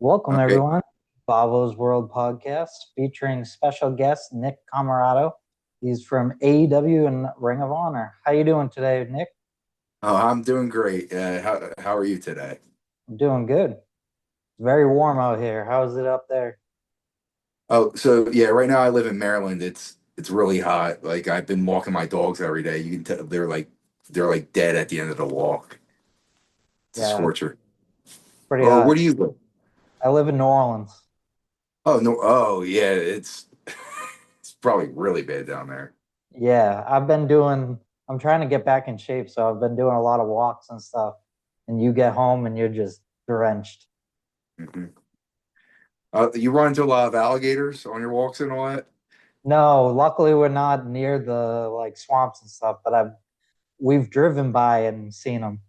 Welcome, Okay. everyone. Bobbo's World Podcast featuring special guest Nick Comoroto. He's from AEW and Ring of Honor. How you doing today, Nick? Oh, I'm doing great. How are you today? I'm doing good. It's very warm out here. How is it up there? Oh, so yeah, right now I live in Maryland. It's really hot. Like I've been walking my dogs every day. You can tell they're like dead at the end of the walk. It's a Yeah, it's scorcher. pretty Oh, hot. where do you live? I live in New Orleans. Oh no. Oh yeah, it's it's probably really bad down there. Yeah, I'm trying to get back in shape, so I've been doing a lot of walks and stuff. And you get home and you're just drenched. hmm You run into a lot of alligators on your walks and all that. No, luckily we're not near the like swamps and stuff, but we've driven by and seen them.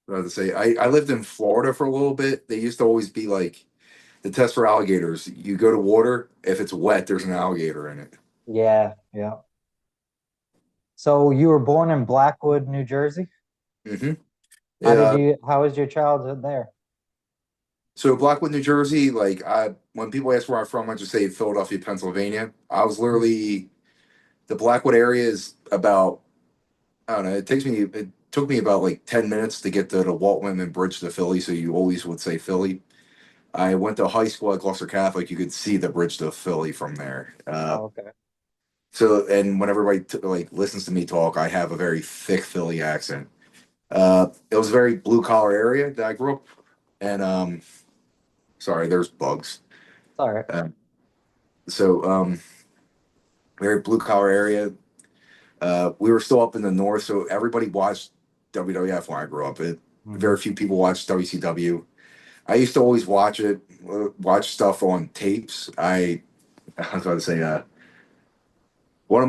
I was to say I lived in Florida for a little bit. They used to always be like the test for alligators. You go to water, if it's wet, there's an alligator in it. Yeah, yeah. So you were born in Blackwood, New Jersey? hmm How Yeah. was your childhood there? So Blackwood, New Jersey, like when people ask where I'm from, I just say Philadelphia, Pennsylvania. I was Mm. literally the Blackwood area is about I don't know. It took me about like 10 minutes to get to the Walt Whitman Bridge to Philly. So you always would say Philly. I went to high school at Gloucester Catholic. You could see the bridge to Philly from there. Oh, okay. So and when everybody like listens to me talk, I have a very thick Philly accent. It was a very blue collar area that I grew up, and sorry, there's bugs. It's all right. Uh, so very blue collar area. We were still up in the north, so everybody watched WWF when I grew up. Hmm. Very few people watched WCW. I used to always watch it, watch stuff on tapes. I was about to say, one of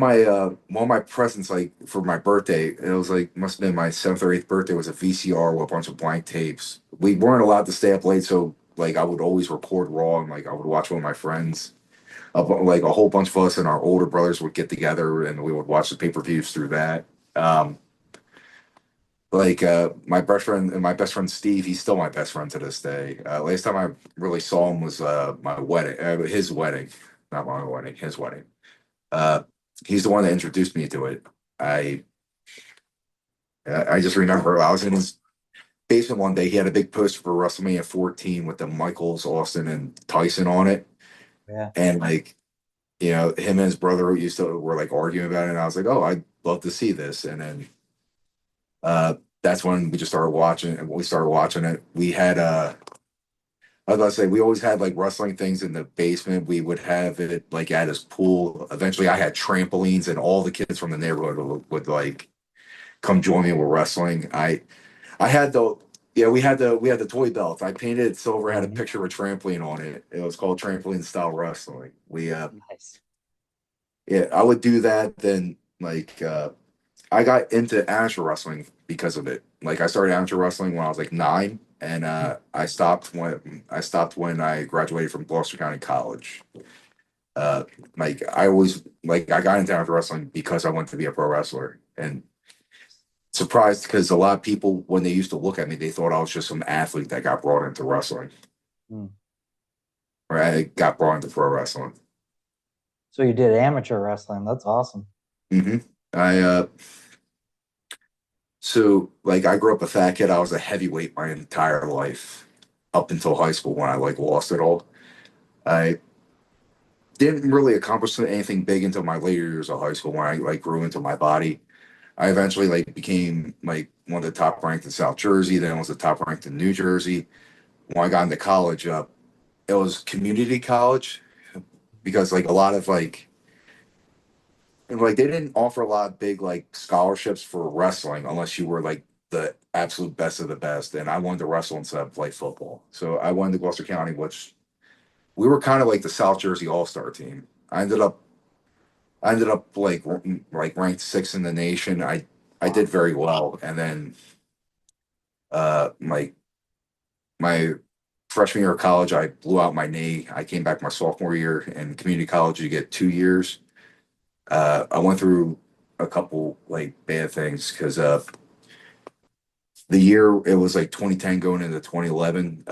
my presents, like for my birthday, it was like must have been my seventh or eighth birthday, was a VCR with a bunch of blank tapes. We weren't allowed to stay up late, so like I would always record Raw, and like I would watch with my friends. Like a whole bunch of us and our older brothers would get together and we would watch the pay-per-views through that. Um, my best friend Steve, he's still my best friend to this day. Last time I really saw him was my wedding, his wedding, not my wedding, his wedding. Uh, he's the one that introduced me to it. I I just remember I was in his basement one day. He had a big poster for WrestleMania 14 with the Michaels, Austin, and Tyson on it, Yeah. and like him and his brother used to were like arguing about it, and I was like, oh, I'd love to see this. And then that's when we just started watching, and we started watching it. We had I was about to say we always had like wrestling things in the basement. We would have it like at his pool. Eventually, I had trampolines, and all the kids from the neighborhood would like come join me with wrestling. I had the yeah, we had the toy belt. I painted it silver, had a Hmm. picture of a trampoline on it. It was called trampoline style wrestling. We Nice. Yeah, I would do that. Then I got into amateur wrestling because of it. Like I started amateur wrestling when I was like 9, and I stopped when I graduated from Gloucester County College. Uh, like I always like I got into amateur wrestling because I wanted to be a pro wrestler, and surprised because a lot of people when they used to look at me, they thought I was just some athlete that got brought into wrestling, Mm. or I got brought into pro wrestling. So you did amateur wrestling. That's awesome. hmm I So, like, I grew up a fat kid. I was a heavyweight my entire life up until high school when I like lost it all. I didn't really accomplish anything big until my later years of high school when I like grew into my body. I eventually like became like one of the top ranked in South Jersey. Then I was the top ranked in New Jersey. When I got into college, it was community college because like a lot of like they didn't offer a lot of big like scholarships for wrestling unless you were like the absolute best of the best. And I wanted to wrestle instead of play football. So I went to Gloucester County, which we were kind of like the South Jersey All Star team. I ended up like ranked sixth in the nation. I Wow. did very well, and then my freshman year of college, I blew out my knee. I came back my sophomore year in community college. You get 2 years. I went through a couple like bad things because the year it was like 2010 going into 2011,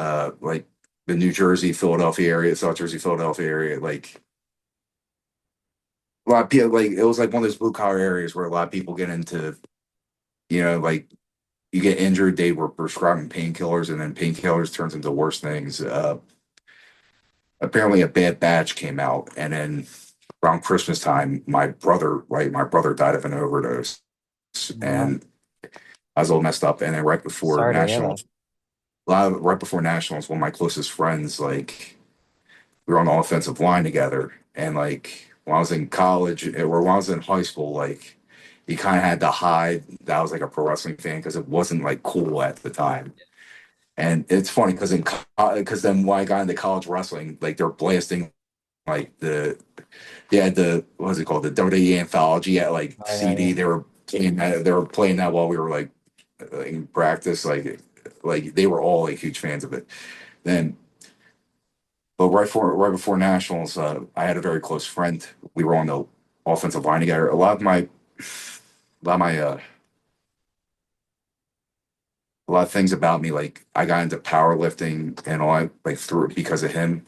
like the New Jersey, Philadelphia area, South Jersey, Philadelphia area, like a lot of people, like it was like one of those blue collar areas where a lot of people get into, like you get injured, they were prescribing painkillers, and then painkillers turns into worse things. Apparently, a bad batch came out, and then around Christmas time, my brother died of an overdose, Wow. and I was all messed up. And then Sorry to hear that. right before nationals, one of my closest friends, like we were on the offensive line together, and like when I was in college or when I was in high school, like he kind of had to hide that I was like a pro wrestling fan because it wasn't like cool at the time. And it's funny because because then when I got into college wrestling, like they're blasting like they had the what was it called, the WWE anthology at like Oh yeah, CD. yeah. They were playing that while we were like in practice. Like they were all like huge fans of it. Then, but right before nationals, I had a very close friend. We were on the offensive line together. A lot of things about me, like I got into powerlifting and all, like through it because of him.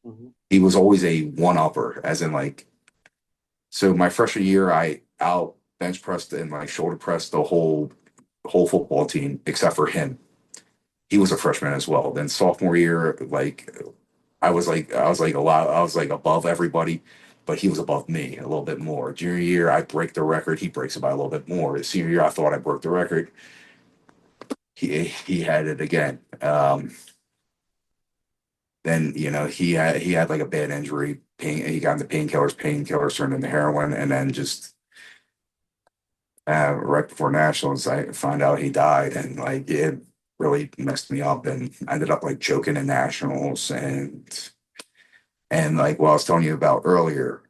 Mhm. He was always a one upper, as in like, so my freshman year, I out bench pressed and like shoulder pressed the whole football team except for him. He was a freshman as well. Then sophomore year, like I was like above everybody, but he was above me a little bit more. Junior year, I break the record. He breaks it by a little bit more. Senior year, I thought I broke the record. He had it again. Then he had like a bad injury. He got into painkillers. Painkillers turned into heroin, and then just right before nationals, I found out he died, and like it really messed me up. And I ended up like choking in nationals, and like what I was telling you about earlier.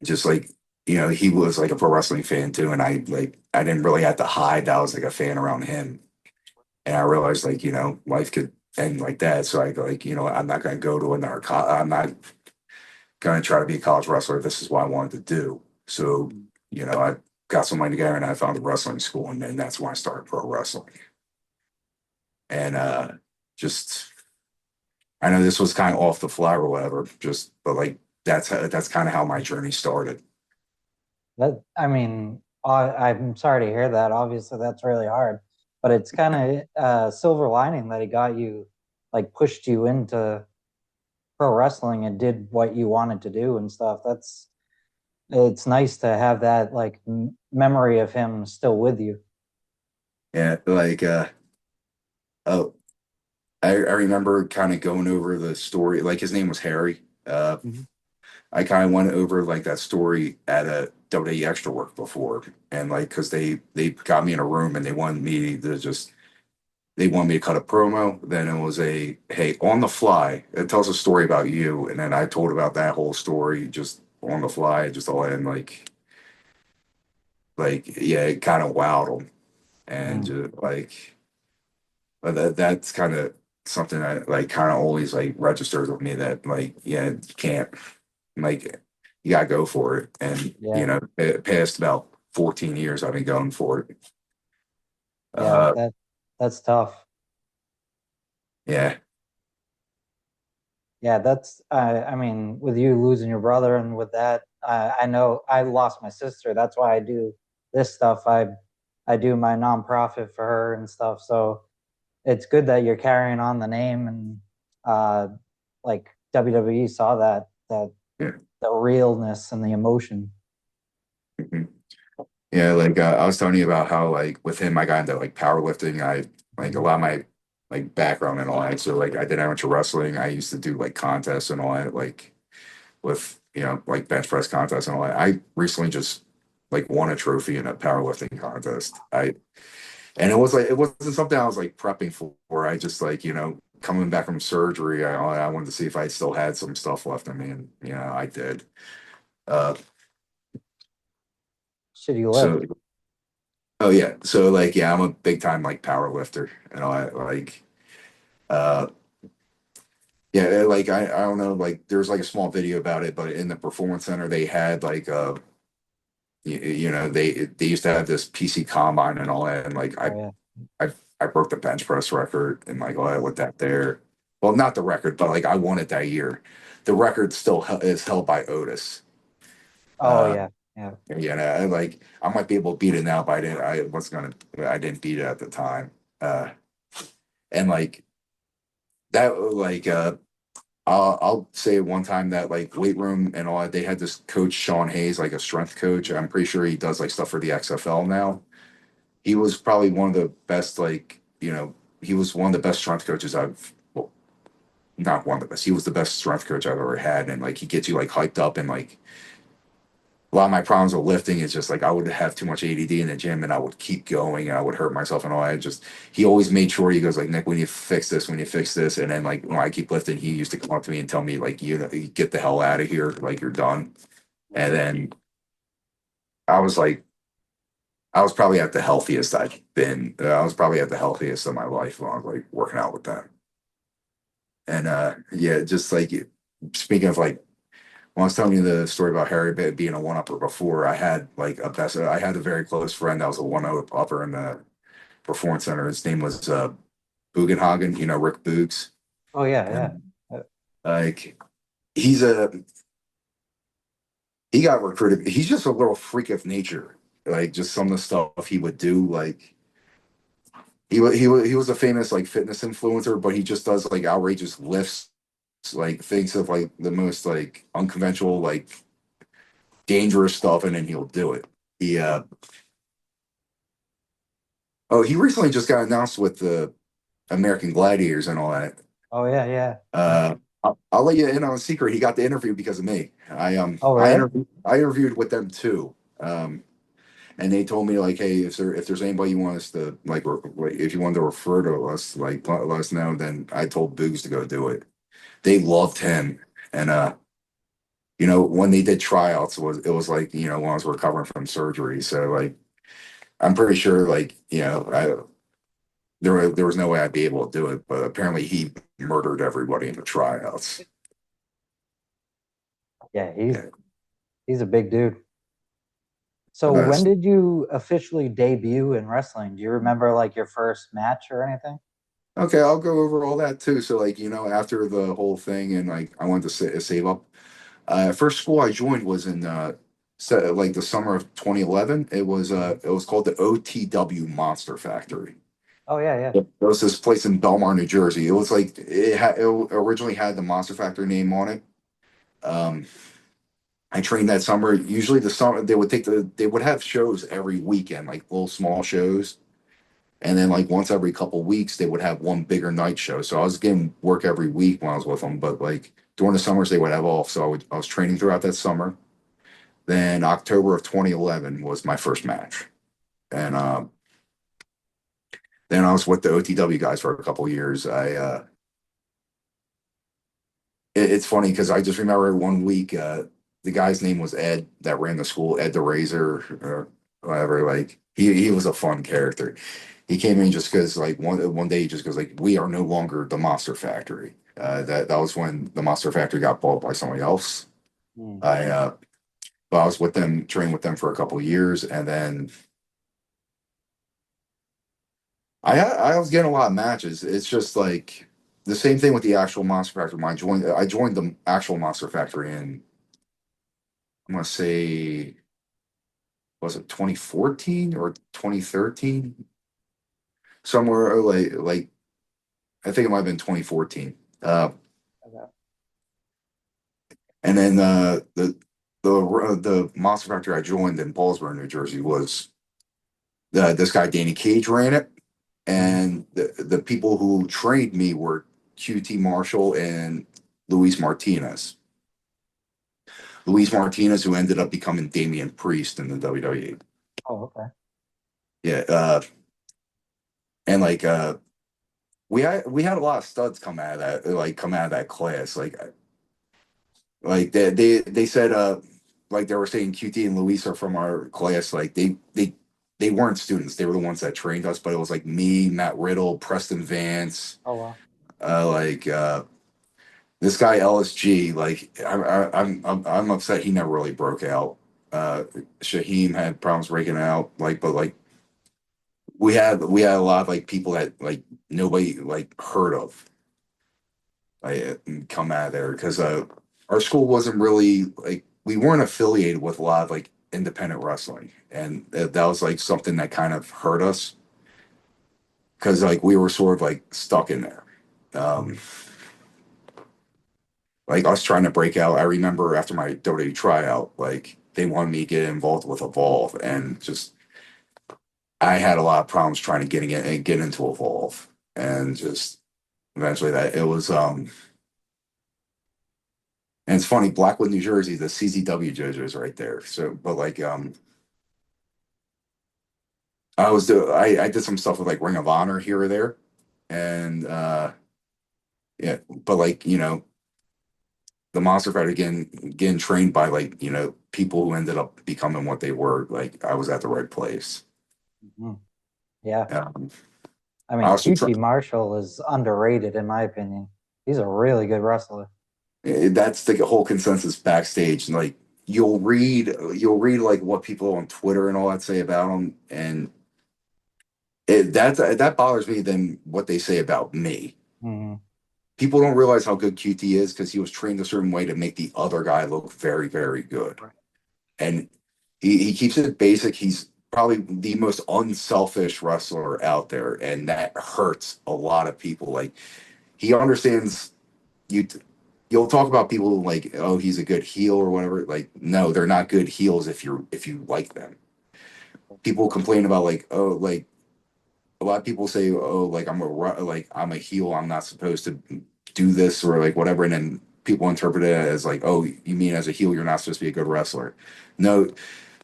Just like he was like a pro wrestling fan too, and I didn't really have to hide that I was like a fan around him. And I realized like life could end like that. So I go like I'm not going to go to another. I'm not going to try to be a college wrestler. This is what I wanted to do. So I got some money together and I found a wrestling school, and then that's when I started pro wrestling. And just I know this was kind of off the fly or whatever, just but like that's kind of how my journey started. That I mean, I'm sorry to hear that. Obviously, that's really hard, but it's kind of silver lining that he got you, like pushed you into pro wrestling and did what you wanted to do and stuff. It's nice to have that like memory of him still with you. Yeah, like oh, I remember kind of going over the story. Like his name was Harry. Mhm. I kind of went over like that story at a WWE Extra work before, and like because they got me in a room and they wanted me to cut a promo. Then it was a hey on the fly. It tells a story about you, and then I told about that whole story just on the fly, just all in like yeah, it kind of wowed them, and Mm. just like but that's kind of something that like kind of always like registers with me that like yeah you can't like you gotta go for it, and Yeah, past about 14 years I've been going for it. yeah, Uh, that's tough. yeah, Yeah, that's I mean, with you losing your brother and with that, I know I lost my sister. That's why I do this stuff. I do my nonprofit for her and stuff. So it's good that you're carrying on the name and uh like WWE saw that yeah. the realness and the emotion. Mhm. Yeah, like I was telling you about how like with him I got into like powerlifting. I like a Mhm. lot of my like background and all that. So like I did amateur wrestling. I used to do like contests and all that, like with like bench press contests and all that. I recently just like won a trophy in a powerlifting contest. And it wasn't something I was like prepping for. I just like coming back from surgery. I wanted to see if I still had some stuff left in me, and I did. Uh, Should you lift? so oh yeah, so like yeah, I'm a big time like power lifter, and I like uh yeah, like I don't know, like there's like a small video about it, but in the performance center they had like they used to have this PC combine and all that, and like Oh yeah. I I broke the bench press record and like all that with that there. Well, not the record, but like I won it that year. The record still is held by Otis. Oh Uh, yeah. Yeah. like I might be able to beat it now, but I didn't beat it at the time. Uh, and like that, I'll say one time that like weight room and all that, they had this coach Sean Hayes, like a strength coach. I'm pretty sure he does like stuff for the XFL now. He was probably one of the best, he was one of the best strength coaches well, not one of the best. He was the best strength coach I've ever had, and like he gets you like hyped up, and like a lot of my problems with lifting is just like I would have too much ADD in the gym and I would keep going and I would hurt myself and all. I just he always made sure he goes like Nick, when you fix this, when you fix this, and then like when I keep lifting, he used to come up to me and tell me like you get the hell out of here, like you're done. And then I was like, I was probably at the healthiest I've been. I was probably at the healthiest of my life when I was like working out with them. And yeah, just like speaking of like when I was telling you the story about Harry being a one upper before, I had a very close friend that was a one upper in the performance center. His name was Bugenhagen, Rick Boogs. Oh yeah. Yeah. And like he's a he got recruited. He's just a little freak of nature. Like just some of the stuff he would do, like he was a famous like fitness influencer, but he just does like outrageous lifts, like thinks of like the most like unconventional, like dangerous stuff, and then he'll do it. He he recently just got announced with the American Gladiators and all that. Oh yeah. Yeah. Yeah. I'll let you in on a secret. He got the interview because of me. Oh really? I interviewed with them too. And they told me like, hey, if there's anybody you want us to if you want to refer to us, like let us know. Then I told Boogs to go do it. They loved him, and when they did tryouts, it was like when I was recovering from surgery. So like I'm pretty sure like there was no way I'd be able to do it, but apparently he murdered everybody in the tryouts. Yeah. Yeah. He's a big dude. So when That's did you officially debut in wrestling? Do you remember like your first match or anything? okay. I'll go over all that too. So like after the whole thing, and like I wanted to save up. First school I joined was in like the summer of 2011. It was called the OTW Monster Factory. Oh yeah. Yeah. Yep. There was this place in Belmar, New Jersey. It was like it originally had the Monster Factory name on it. Um, I trained that summer. Usually the summer they would have shows every weekend, like little small shows. And then like once every couple weeks they would have one bigger night show. So I was getting work every week when I was with them, but like during the summers they would have off. So I was training throughout that summer. Then October of 2011 was my first match. And then I was with the OTW guys for a couple of years. It's funny because I just remember one week, the guy's name was Ed that ran the school, Ed the Razor or whatever. Like he was a fun character. He came in just because like one day he just goes like, we are no longer the Monster Factory. That was when the Monster Factory got bought by somebody else. Hmm. I but I was with them, trained with them for a couple of years, and then I was getting a lot of matches. It's just like the same thing with the actual Monster Factory. I joined the actual Monster Factory in I'm gonna say was it 2014 or 2013? Somewhere like I think it might have been 2014. Okay. And then the Monster Factory I joined in Paulsboro, New Jersey was this guy Danny Cage ran it, Mhm. and the people who trained me were QT Marshall and Luis Martinez. Luis Martinez, who ended up becoming Damian Priest in the WWE. Oh, okay. Yeah, and like we had a lot of studs come out of that class. Like they said like they were saying QT and Luis are from our class. Like they weren't students. They were the ones that trained us, but it was like me, Matt Riddle, Preston Vance, Oh wow. like this guy LSG. Like I'm upset he never really broke out. Uh, Shaheem had problems breaking out, like, but like we had a lot of like people that like nobody like heard of, like come out of there because our school wasn't really like we weren't affiliated with a lot of like independent wrestling, and that was like something that kind of hurt us because like we were sort of like stuck in there. Um, Mhm. like us trying to break out. I remember after my WWE tryout, like they wanted me to get involved with Evolve, and just I had a lot of problems trying to get into Evolve, and just eventually that it was. And it's funny, Blackwood, New Jersey, the CZW JoJo is right there. So, but like, I did some stuff with like Ring of Honor here or there, and yeah, but like the Monster Fighter getting trained by like people who ended up becoming what they were. Like I was at the right place. Mhm. Yeah. Um, I I mean, also try, QT Marshall is underrated in my opinion. He's a really good wrestler. that's the whole consensus backstage. And like you'll read like what people on Twitter and all that say about him, and that bothers me than what they say about me. Mhm. People don't realize how good QT is because he was trained a certain way to make the other guy look very, very good. Right. And he keeps it basic. He's probably the most unselfish wrestler out there, and that hurts a lot of people. Like he understands you. You'll talk about people like, oh, he's a good heel or whatever. Like, no, they're not good heels if you like them. People complain about like, oh, like a lot of people say, oh, like like I'm a heel, I'm not supposed to do this or like whatever, and then people interpret it as like, oh, you mean as a heel you're not supposed to be a good wrestler? No,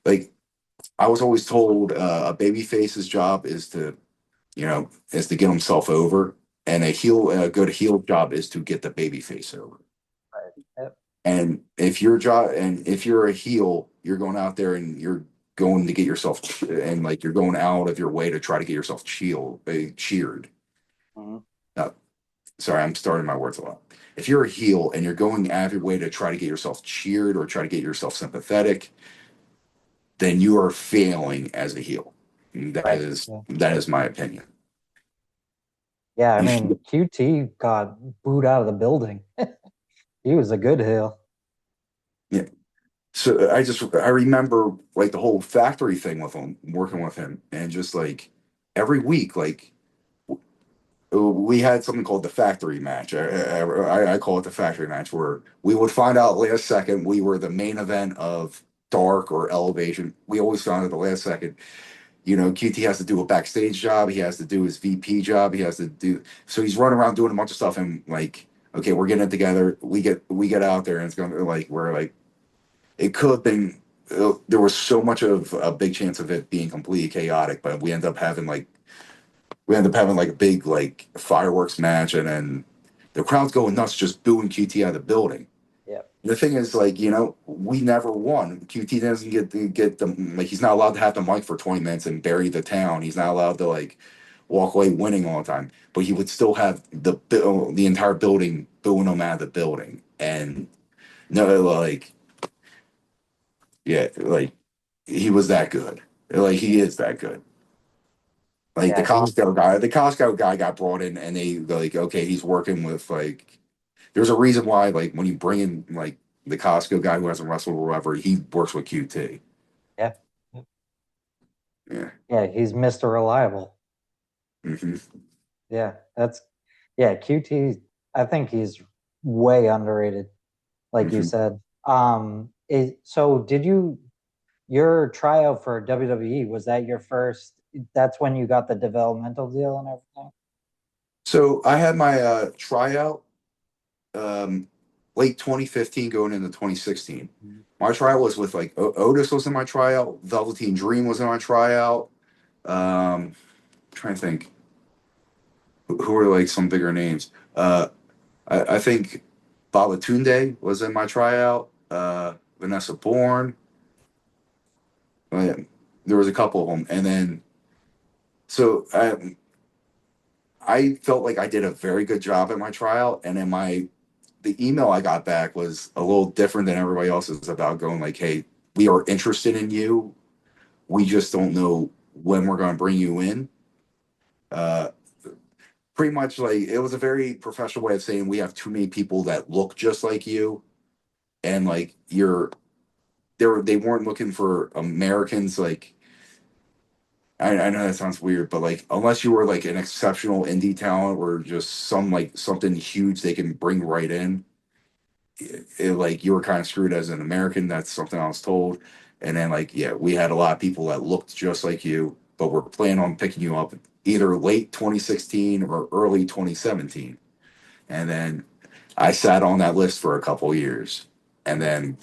like I was always told, a baby face's job is to is to get himself over, and a good heel job is to get the baby face over. Right. Yep. And if your job and if you're a heel, you're going out there and you're going to get yourself and like you're going out of your way to try to get yourself cheered. Mhm. Now, sorry, I'm starting my words a lot. If you're a heel and you're going out of your way to try to get yourself cheered or try to get yourself sympathetic, then you are failing as a heel. Right. Yeah. That is my opinion. Yeah, I You mean, should, QT got booed out of the building. He was a good heel. yeah. So I remember like the whole factory thing with him, working with him, and just like every week, like we had something called the factory match. I call it the factory match, where we would find out last second we were the main event of Dark or Elevation. We always found out the last second. QT has to do a backstage job. He has to do his VP job. He has to do so. He's running around doing a bunch of stuff, and like, okay, we're getting it together. We get out there, and it's gonna like we're like it could have been. There was so much of a big chance of it being completely chaotic, but we end up having like a big like fireworks match, and then the crowd's going nuts, just booing QT out of the building. Yeah. The thing is, like we never won. QT doesn't get the like he's not allowed to have the mic for 20 minutes and bury the town. He's not allowed to like walk away winning all the time. But he would still have the entire building booing him out of the building. And no, like yeah, like he was that good. Like he is that good. Like Yeah, he The Costco guy got brought in, and they like, okay, he's working with like. There's a reason why, like, when you bring in like the Costco guy who hasn't wrestled or whatever, he works with QT. yeah. Yeah. Yeah, he's Mr. Reliable. Hmm. Yeah, that's yeah, QT, I think he's way underrated, like you Hmm. said. So did your tryout for WWE, was that your first, that's when you got the developmental deal and everything? So I had my tryout um, late 2015 going into 2016. Mhm. My tryout was with like Otis was in my tryout, Velveteen Dream was in my tryout. Trying to think who are like some bigger names. I think Babatunde was in my tryout. Vanessa Bourne. Yeah, there was a couple of them, and then so I felt like I did a very good job at my tryout, and then the email I got back was a little different than everybody else's about going like, hey. we are interested in you. We just don't know when we're going to bring you in. Uh, Pretty much like it was a very professional way of saying we have too many people that look just like you, and like they weren't looking for Americans. Like I know that sounds weird, but like unless you were like an exceptional indie talent or just something huge they can bring right in, like you were kind of screwed as an American. That's something I was told. And then like yeah, we had a lot of people that looked just like you, but we're planning on picking you up either late 2016 or early 2017. And then I sat on that list for a couple years, and then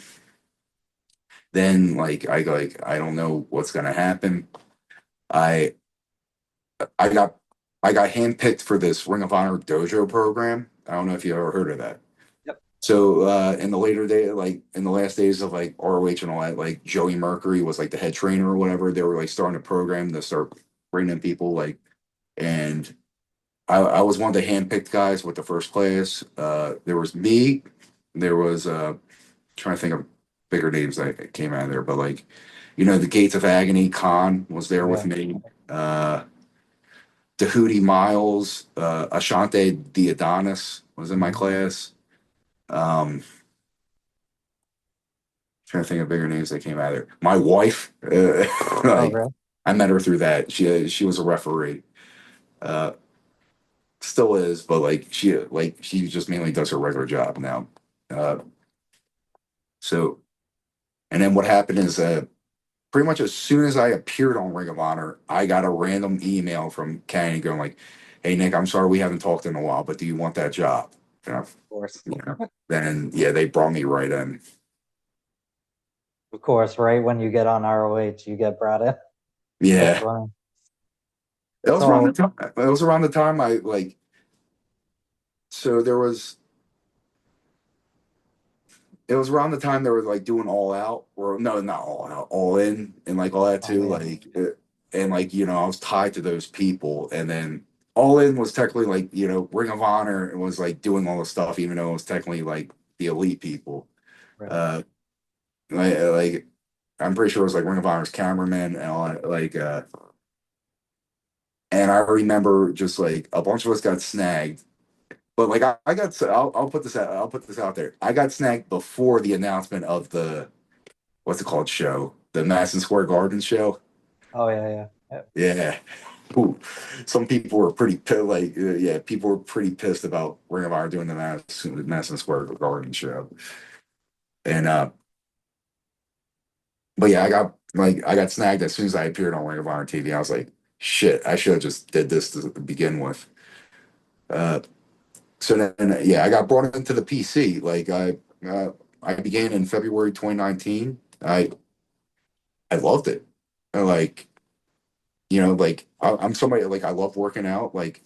like I don't know what's gonna happen. I I got I got handpicked for this Ring of Honor dojo program. I don't know if you ever heard of that. Yep. So in the later day, like in the last days of like ROH and all that, like Joey Mercury was like the head trainer or whatever. They were like starting a program to start bringing in people like, and I was one of the handpicked guys with the first class. There was me. There was trying to think of bigger names that came out of there, but like, the Gates of Agony. Khan was there with Yeah. me. Tahuti Miles, Ashante the Adonis was in my Mhm. class. Trying to think of bigger names that came out of there. My wife, Oh, like really? I met her through that. She was a referee, uh, still is, but like she just mainly does her regular job now. Uh, so and then what happened is pretty much as soon as I appeared on Ring of Honor, I got a random email from Kenny going like, "Hey Nick, I'm sorry we haven't talked in a while, but do you want that job?" You know, Of course. you know. Then yeah, they brought me right in. Of course, right when you get on ROH, you get brought in. That's Yeah, funny. it was around the So, time. It was around the time I like. So there was. It was around the time they were like doing All Out, or no, not All Out, All In, and like all that oh too. yeah, And like I was tied to those people, and then All In was technically like Ring of Honor and was like doing all the stuff, even though it was technically like the elite people. right. Uh, like I'm pretty sure it was like Ring of Honor's cameraman and all that, like and I remember just like a bunch of us got snagged. But like I got, I'll put this out there. I got snagged before the announcement of the what's it called show, the Madison Square Garden show. Oh yeah, yeah. Yeah. Yeah, ooh, some people were yeah, people were pretty pissed about Ring of Honor doing the Madison Square Garden show, and but yeah, I got snagged as soon as I appeared on Ring of Honor TV. I was like, shit, I should have just did this to begin with. Uh, so then yeah, I got brought into the PC. I began in February 2019. I loved it. I like like I'm somebody like I love working out. Like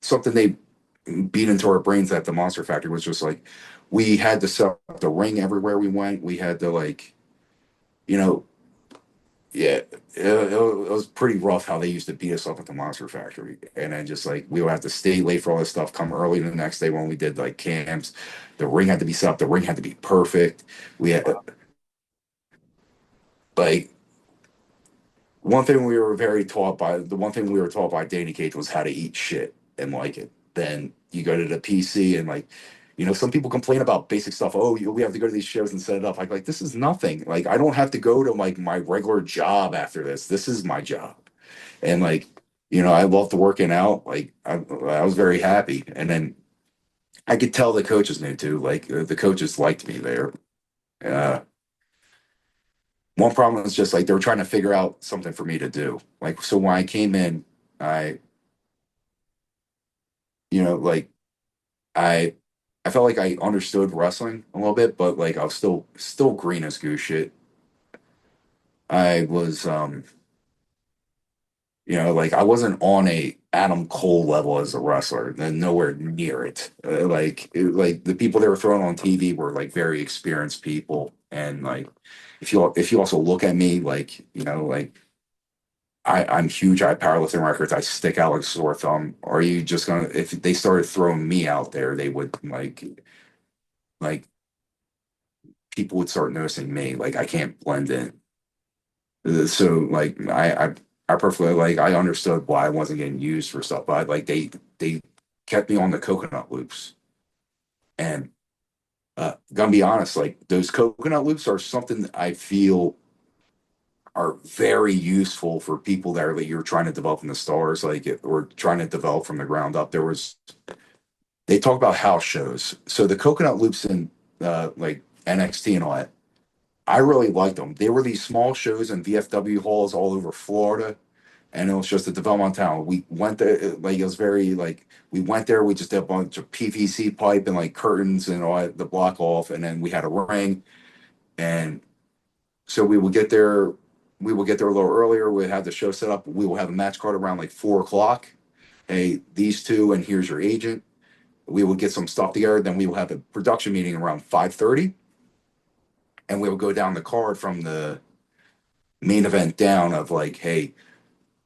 something they beat into our brains at the Monster Factory was just like we had to set up the ring everywhere we went. We had to you know, yeah, it was pretty rough how they used to beat us up at the Monster Factory, and then just like we would have to stay late for all this stuff, come early the next day when we did like camps. The ring had to be set up. The ring had to be perfect. We had like the one thing we were taught by Danny Cage was how to eat shit and like it. Then you go to the PC and like, some people complain about basic stuff. Oh, we have to go to these shows and set it up. Like this is nothing. Like I don't have to go to like my regular job after this. This is my job. And like, I loved working out. Like I was very happy. And then I could tell the coaches knew too. Like the coaches liked me there. Uh, One problem is just like they were trying to figure out something for me to do. Like, so when I came in, I, like I, I felt like I understood wrestling a little bit, but like I was still green as goose shit. I was, like I wasn't on a Adam Cole level as a wrestler, and nowhere near it. Like the people they were throwing on TV were like very experienced people, and like if you also look at me, like like I'm huge. I have powerlifting records. I stick out like a sore thumb. Are you just gonna? If they started throwing me out there, they would like people would start noticing me. Like I can't blend in. So like I perfectly like I understood why I wasn't getting used for stuff, but like they kept me on the coconut loops. And gonna be honest, like those coconut loops are something that I feel are very useful for people that are like you're trying to develop in the stars, like or trying to develop from the ground up. They talk about house shows. So the coconut loops in like NXT and all that, I really liked them. They were these small shows in VFW halls all over Florida, and it was just a development town. We went there, like it was very like we went there. We just did a bunch of PVC pipe and like curtains and all that, the block off, and then we had a ring. And so we would get there. We will get there a little earlier. We have the show set up. We will have a match card around like 4 o'clock. Hey, these two, and here's your agent. We will get some stuff together. Then we will have a production meeting around 5:30, and we will go down the card from the main event down of like, hey,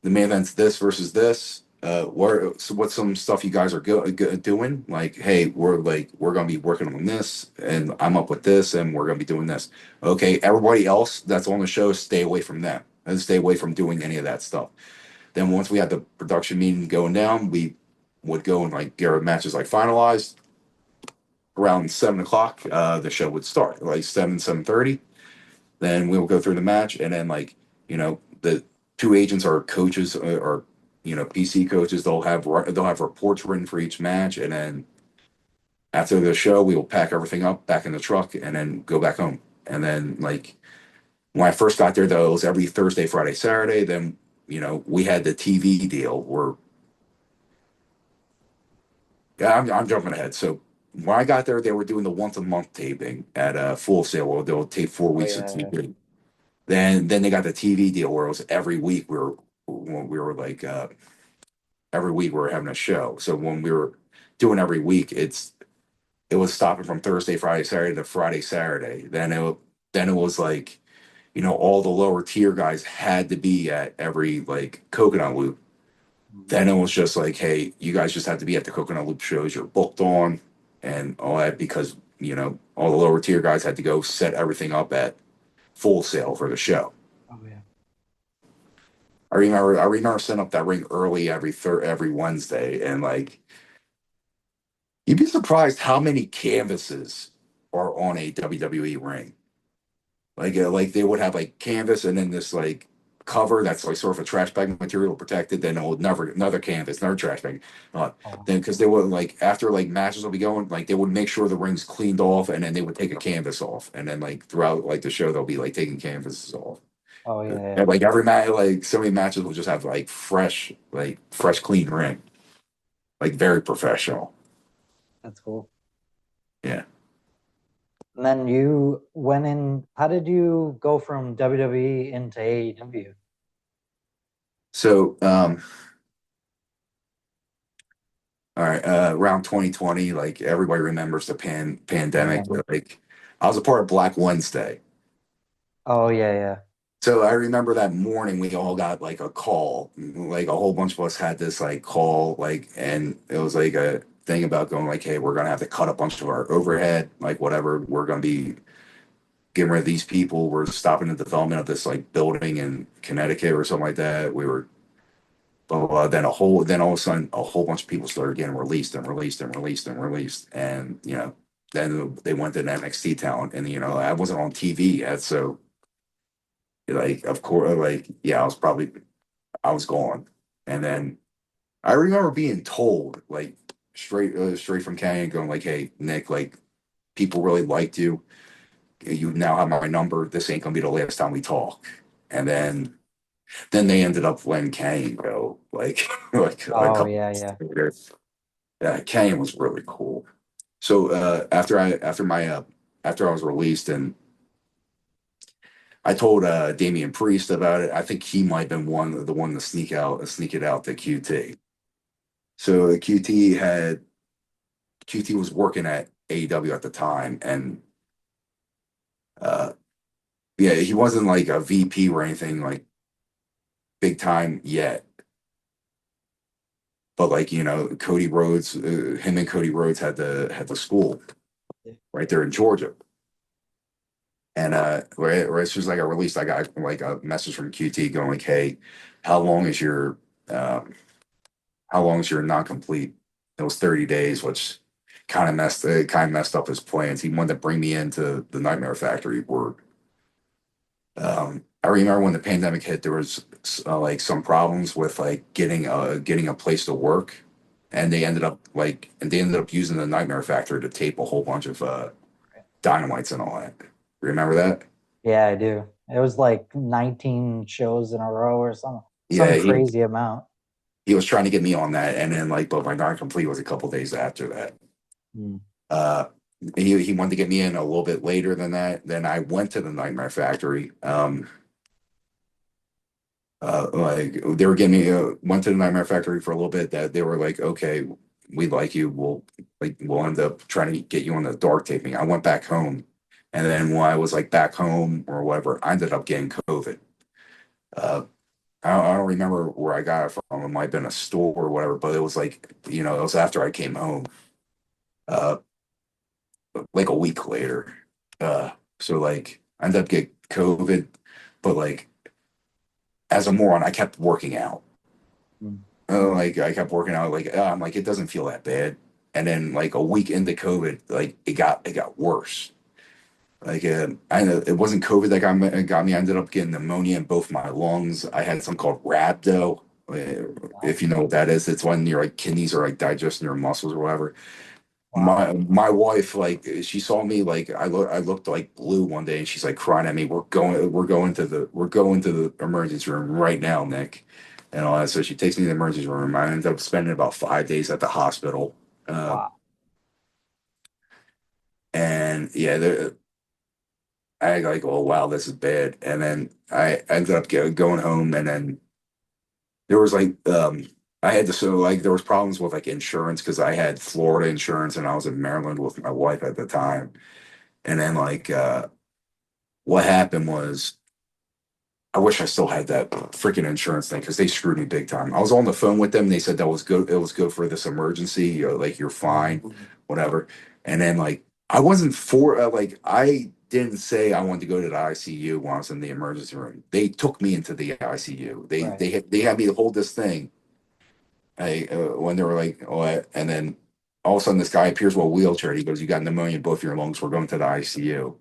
the main event's this versus this. So what's some stuff you guys are doing? Like, hey, we're gonna be working on this, and I'm up with this, and we're gonna be doing this. Okay, everybody else that's on the show, stay away from that, and stay away from doing any of that stuff. Then once we had the production meeting going down, we would go and like get our matches like finalized around 7 o'clock. The show would start like 7:30. Then we will go through the match, and then like the two agents are coaches or PC coaches. They'll have reports written for each match, and then after the show, we will pack everything up back in the truck and then go back home. And then like when I first got there, though, it was every Thursday, Friday, Saturday. Then we had the TV deal where yeah, I'm jumping ahead. So when I got there, they were doing the once a month taping at Full Sail. Where they'll tape four Oh weeks of yeah, yeah. TV. Then they got the TV deal where it was every week we were like every week we were having a show. So when we were doing every week, it was stopping from Thursday, Friday, Saturday to Friday, Saturday. Then it was like all the lower tier guys had to be at every like coconut loop. Mhm. Then it was just like, hey, you guys just have to be at the coconut loop shows you're booked on and all that because all the lower tier guys had to go set everything up at Full Sail for the show. Oh yeah. I remember setting up that ring early every Wednesday, and like you'd be surprised how many canvases are on a WWE ring. Like they would have like canvas and then this like cover that's like sort of a trash bag material protected. Then it would never another canvas, another trash bag. Oh, Then because they would like after like matches will be going, like they would make sure the ring's cleaned off, and then they would take a canvas off, and then like throughout like the show they'll be like taking canvases off. oh yeah, yeah. And like every match, like so many matches will just have like fresh, clean ring, like very professional. That's cool. Yeah. And then you went in. How did you go from WWE into AEW? So, all right, around 2020, like everybody remembers the pandemic, Yeah. but like I was a part of Black Wednesday. Oh yeah, yeah. So I remember that morning we all got like a call, like a whole bunch of us had this like call, like, and it was like a thing about going like, hey, we're gonna have to cut a bunch of our overhead, like whatever, we're gonna be getting rid of these people. We're stopping the development of this like building in Connecticut or something like that. We were blah blah blah. Then all of a sudden a whole bunch of people started getting released and released and released and released. And then they went to an NXT talent and I wasn't on TV yet. So like of course like yeah, I was gone. And then I remember being told like straight from Canyon going like, hey Nick, like people really liked you. You now have my number. This ain't gonna be the last time we talk. And then they ended up letting Kane go, like like a Oh couple yeah, months yeah. later. Yeah, Kane was really cool. So after I was released and I told Damian Priest about it. I think he might have been the one to sneak it out to QT. So QT was working at AEW at the time, and uh, yeah, he wasn't like a VP or anything like big time yet. But like Cody Rhodes, him and Cody Rhodes had the school right there in Georgia. And right as soon as I got released, I got like a message from QT going like, "Hey, how long is your um, how long is your non-complete?" It was 30 days, which kind of messed up his plans. He wanted to bring me into the Nightmare Factory work. I remember when the pandemic hit, there was like some problems with like getting a place to work, and they ended up using the Nightmare Factory to tape a whole bunch of dynamites and all that. Remember that? Yeah, I do. It was like 19 shows in a row or some Yeah, crazy amount. he was trying to get me on that, and then like, but my non-complete was a couple days after that. Mm. Uh, he wanted to get me in a little bit later than that. Then I went to the Nightmare Factory. Like they were getting me went to the Nightmare Factory for a little bit. That they were like, okay, we like you. We'll end up trying to get you on the dark taping. I went back home, and then when I was like back home or whatever, I ended up getting COVID. Uh, I don't remember where I got it from. It might have been a store or whatever, but it was like, it was after I came home, uh, like a week later. Uh, so like I ended up getting COVID, but like as a moron, I kept working out. Mm. Like I kept working out, like I'm like it doesn't feel that bad. And then like a week into COVID, like it got worse. Like I know it wasn't COVID that got me. I ended up getting pneumonia in both my lungs. I had something called rhabdo. Wow. If you know what that is, it's when your like kidneys are like digesting your muscles or whatever. Wow. My wife, like she saw me, like I looked like blue one day, and she's like crying at me. We're going to the emergency room right now, Nick, and all that. So she takes me to the emergency room. I ended up spending about 5 days at the hospital. uh, Wow. and yeah, I like, oh wow, this is bad. And then I ended up going home, and then there was like I had to, so like there was problems with like insurance because I had Florida insurance and I was in Maryland with my wife at the time. And then like what happened was I wish I still had that freaking insurance thing because they screwed me big time. I was on the phone with them. They said that was good. It was good for this emergency. Like you're fine, whatever. And then like I wasn't for like I didn't say I wanted to go to the ICU when I was in the emergency room. They took me into the ICU. Right. They had me hold this thing. When they were like, oh, and then all of a sudden this guy appears with a wheelchair. He goes, "You got pneumonia in both your lungs. We're going to the ICU."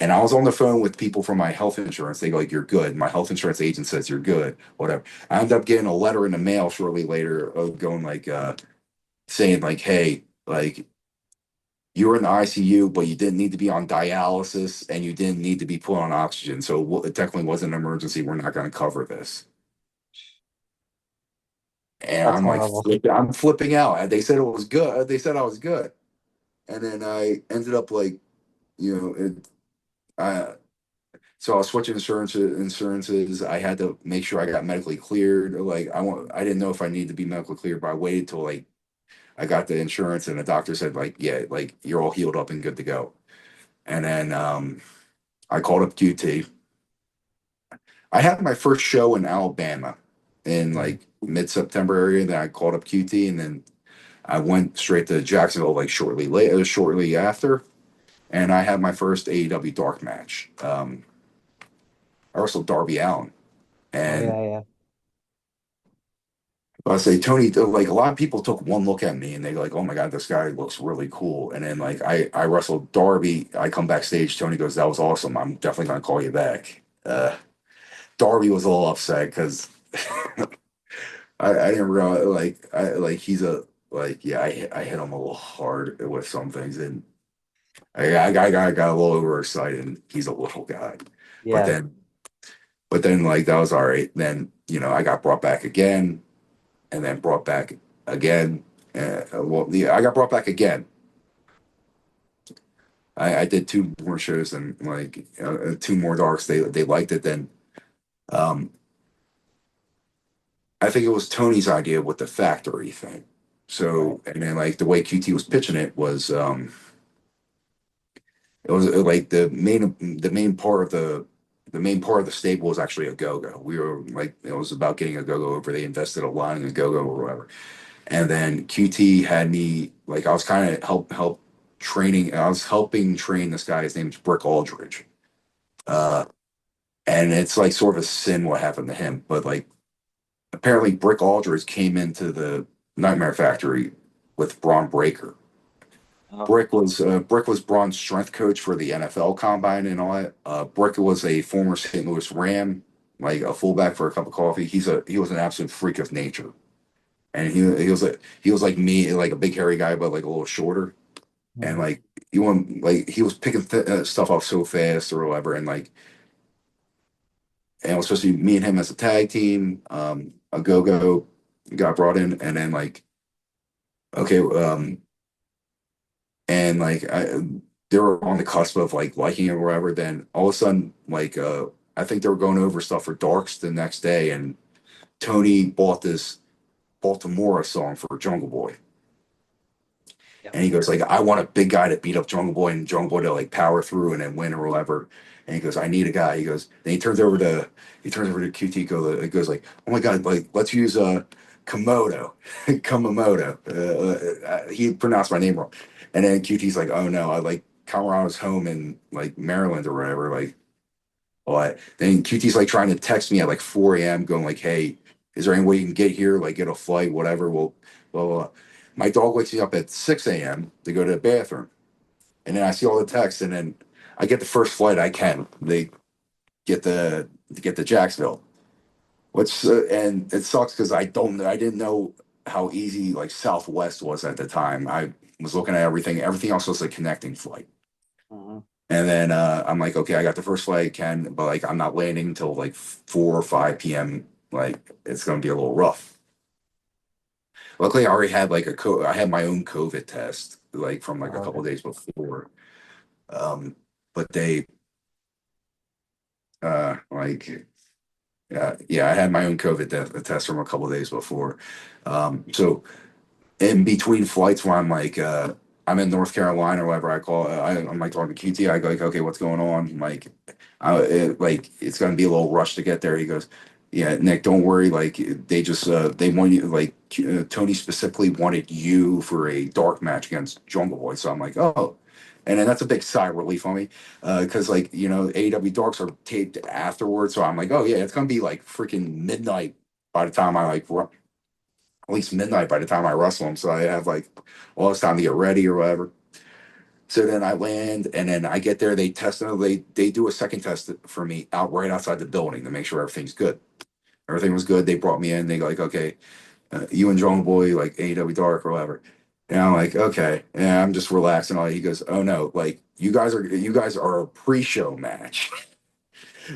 And I was on the phone with people from my health insurance. They go like, "You're good." My health insurance agent says you're good. Whatever. I ended up getting a letter in the mail shortly later of going like saying like, "Hey, like you were in the ICU, but you didn't need to be on dialysis and you didn't need to be put on oxygen. So it technically wasn't an emergency. We're not going to cover this." And That's I'm like, horrible. I'm flipping out. They said it was good. They said I was good. And then I ended up like, you know, I so I was switching insurances. I had to make sure I got medically cleared. Like I didn't know if I needed to be medically cleared, but I waited till like I got the insurance and the doctor said like, yeah, like you're all healed up and good to go. And then I called up QT. I had my first show in Alabama in Mm. like mid-September area. Then I called up QT and then I went straight to Jacksonville like shortly after, and I had my first AEW dark match. I wrestled Darby Allin, Oh and yeah, yeah. I say Tony, like a lot of people took one look at me and they go like, "Oh my god, this guy looks really cool." And then like I wrestled Darby. I come backstage. Tony goes, "That was awesome. I'm definitely gonna call you back." Darby was a little upset because I didn't realize he's a like yeah I hit him a little hard with some things and I got a little overexcited. And he's a little guy, but Yeah. then like that was all right. Then I got brought back again, and then brought back again. Well, yeah, I got brought back again. I did two more shows and like two more darks. They liked it. Then um, I think it was Tony's idea with the factory thing. Right. So and then like the way QT was pitching it was like the main part of the stable was actually a go-go. We were like it was about getting a go-go over. They invested a lot in a go-go or whatever. And then QT had me like I was kind of help training. I was helping train this guy. His name's Brick Aldridge. Uh, and it's like sort of a sin what happened to him. But like apparently Brick Aldridge came into the Nightmare Factory with Braun Breaker. Oh, Brick was Braun's strength coach for the NFL Combine and all that. Brick was a former St. Louis Ram, like a fullback for a cup of coffee. He was an absolute freak of nature, and he was like me, like a big hairy guy, but like a little shorter, and mhm. like he was picking stuff up so fast or whatever, and it was supposed to be me and him as a tag team. A go go got brought in, and then like okay, and like they were on the cusp of like liking it or whatever. Then all of a sudden, I think they were going over stuff for Darks the next day, and Tony bought this Baltimore song for Jungle Boy. Yeah. And he goes like, I want a big guy to beat up Jungle Boy and Jungle Boy to like power through and then win or whatever. And he goes, I need a guy. He goes, then he turns over to QT. He goes like, oh my god, like let's use Komodo, Komodo. He pronounced my name wrong. And then QT's like, oh no, I like Colorado's home in like Maryland or whatever. Like, what? Then QT's like trying to text me at like 4 a.m. going like, hey, is there any way you can get here? Like get a flight, whatever. Well, blah, blah, blah. My dog wakes me up at 6 a.m. to go to the bathroom. And then I see all the texts and then I get the first flight I can. They get to Jacksonville. Which and it sucks because I didn't know how easy like Southwest was at the time. I was looking at everything. Everything else was a connecting flight. Mhm. And then I'm like, okay, I got the first flight I can, but like I'm not landing until like 4 or 5 p.m. Like it's gonna be a little rough. Luckily, I already had I had my own COVID test like from like a Oh, couple okay. of days before. Um, but they like yeah, I had my own COVID test from a couple of days before. So in between flights where I'm in North Carolina or whatever, I'm like talking to QT. I go like, okay, what's going on? Like it's gonna be a little rush to get there. He goes, yeah, Nick, don't worry. Like they want you Tony specifically wanted you for a dark match against Jungle Boy. So I'm like, oh. And then that's a big sigh of relief on me, because like AEW Darks are taped afterwards, so I'm like, oh yeah, it's gonna be like freaking midnight by the time I at least midnight by the time I wrestle him. So I have like all this time to get ready or whatever. So then I land and then I get there. They do a second test for me out right outside the building to make sure everything's good. Everything was good. They brought me in. They go like, okay, you and Jungle Boy like AEW Dark or whatever. And I'm like, okay. And I'm just relaxing. All he goes, oh no, like you guys are a pre-show match.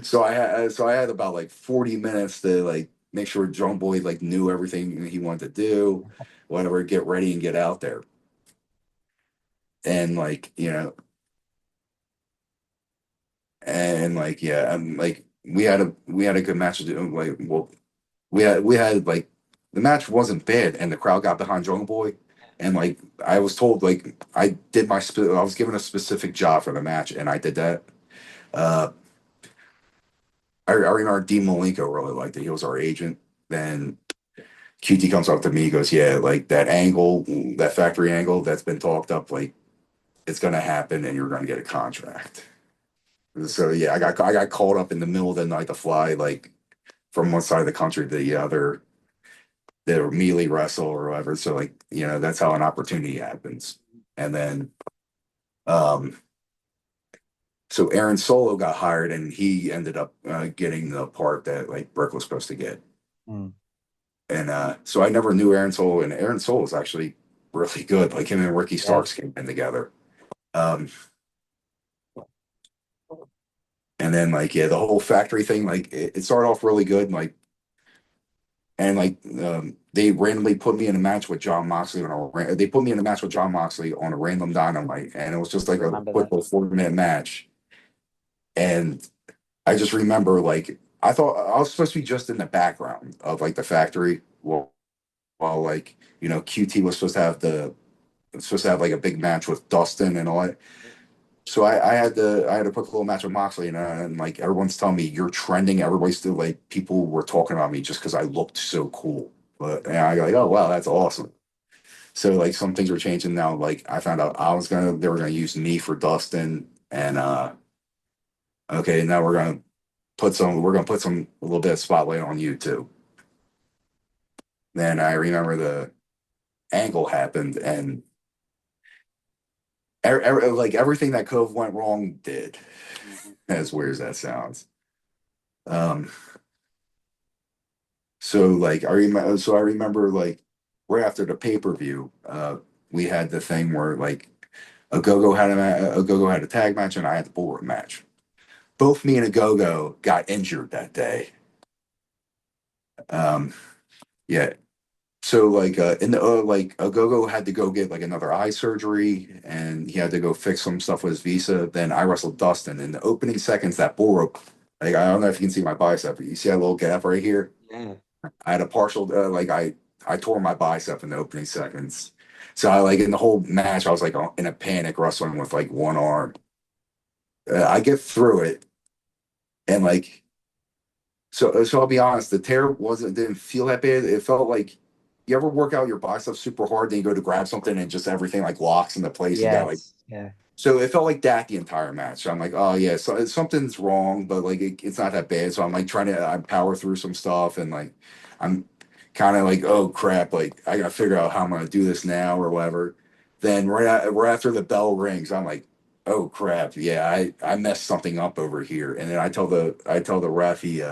So I had about like 40 minutes to like make sure John Boy like knew everything he wanted to do, whatever, get ready and get out there. And like, and like yeah, and like we had a good match to do. Like well we had like the match wasn't bad and the crowd got behind Jungle Boy. And like I was told like I was given a specific job for the match and I did that. Uh I remember Dean Malenko really liked it. He was our agent. Then QT comes up to me, he goes, yeah, like that angle, that factory angle that's been talked up, like it's gonna happen and you're gonna get a contract. So yeah, I got called up in the middle of the night to fly like from one side of the country to the other, the melee wrestle or whatever. So like, that's how an opportunity happens. And then um so Aaron Solo got hired and he ended up getting the part that like Brick was supposed to get. Mm. And so I never knew Aaron Solo, and Aaron Solo was actually really good. Like him and Ricky Yeah. Starks came in together. Um, and then like yeah, the whole factory thing, like it started off really good, and like they randomly put me in a match with John Moxley they put me in a match with John Moxley on a random dynamite, and it was just I like a remember quick that. little 40-minute match. And I just remember like I thought I was supposed to be just in the background of like the factory while like QT was supposed to have like a big match with Dustin and all that. So I had a quick little match with Moxley, and like everyone's telling me you're trending. Everybody's still like people were talking about me just because I looked so cool. But and I go like, oh wow, that's awesome. So like some things were changing now. Like I found out they were gonna use me for Dustin, and Okay, now we're gonna put some a little bit of spotlight on you too. Then I remember the angle happened, and like everything that could have went wrong did. Mhm. As weird as that sounds. Um, so I remember like right after the pay-per-view, we had the thing where like a go-go had a tag match and I had the bullet match. Both me and a go-go got injured that day. Um, yeah. So like in the like a go-go had to go get like another eye surgery and he had to go fix some stuff with his visa. Then I wrestled Dustin in the opening seconds that bull rope. Like I don't know if you can see my bicep, but you see that little gap right here? Yeah. I had a partial I tore my bicep in the opening seconds. So I like in the whole match I was like in a panic wrestling with like one arm. I get through it and like so I'll be honest, the tear didn't feel that bad. It felt like you ever work out your biceps super hard, then you go to grab something and just everything like locks into place. You got like Yes. Yeah. so it felt like that the entire match. So I'm like, oh yeah, so something's wrong, but like it's not that bad. So I'm like trying to I power through some stuff and like I'm kind of like, oh crap, like I gotta figure out how I'm gonna do this now or whatever. Then right after the bell rings, I'm like, oh crap, yeah, I messed something up over here. And then I tell the ref he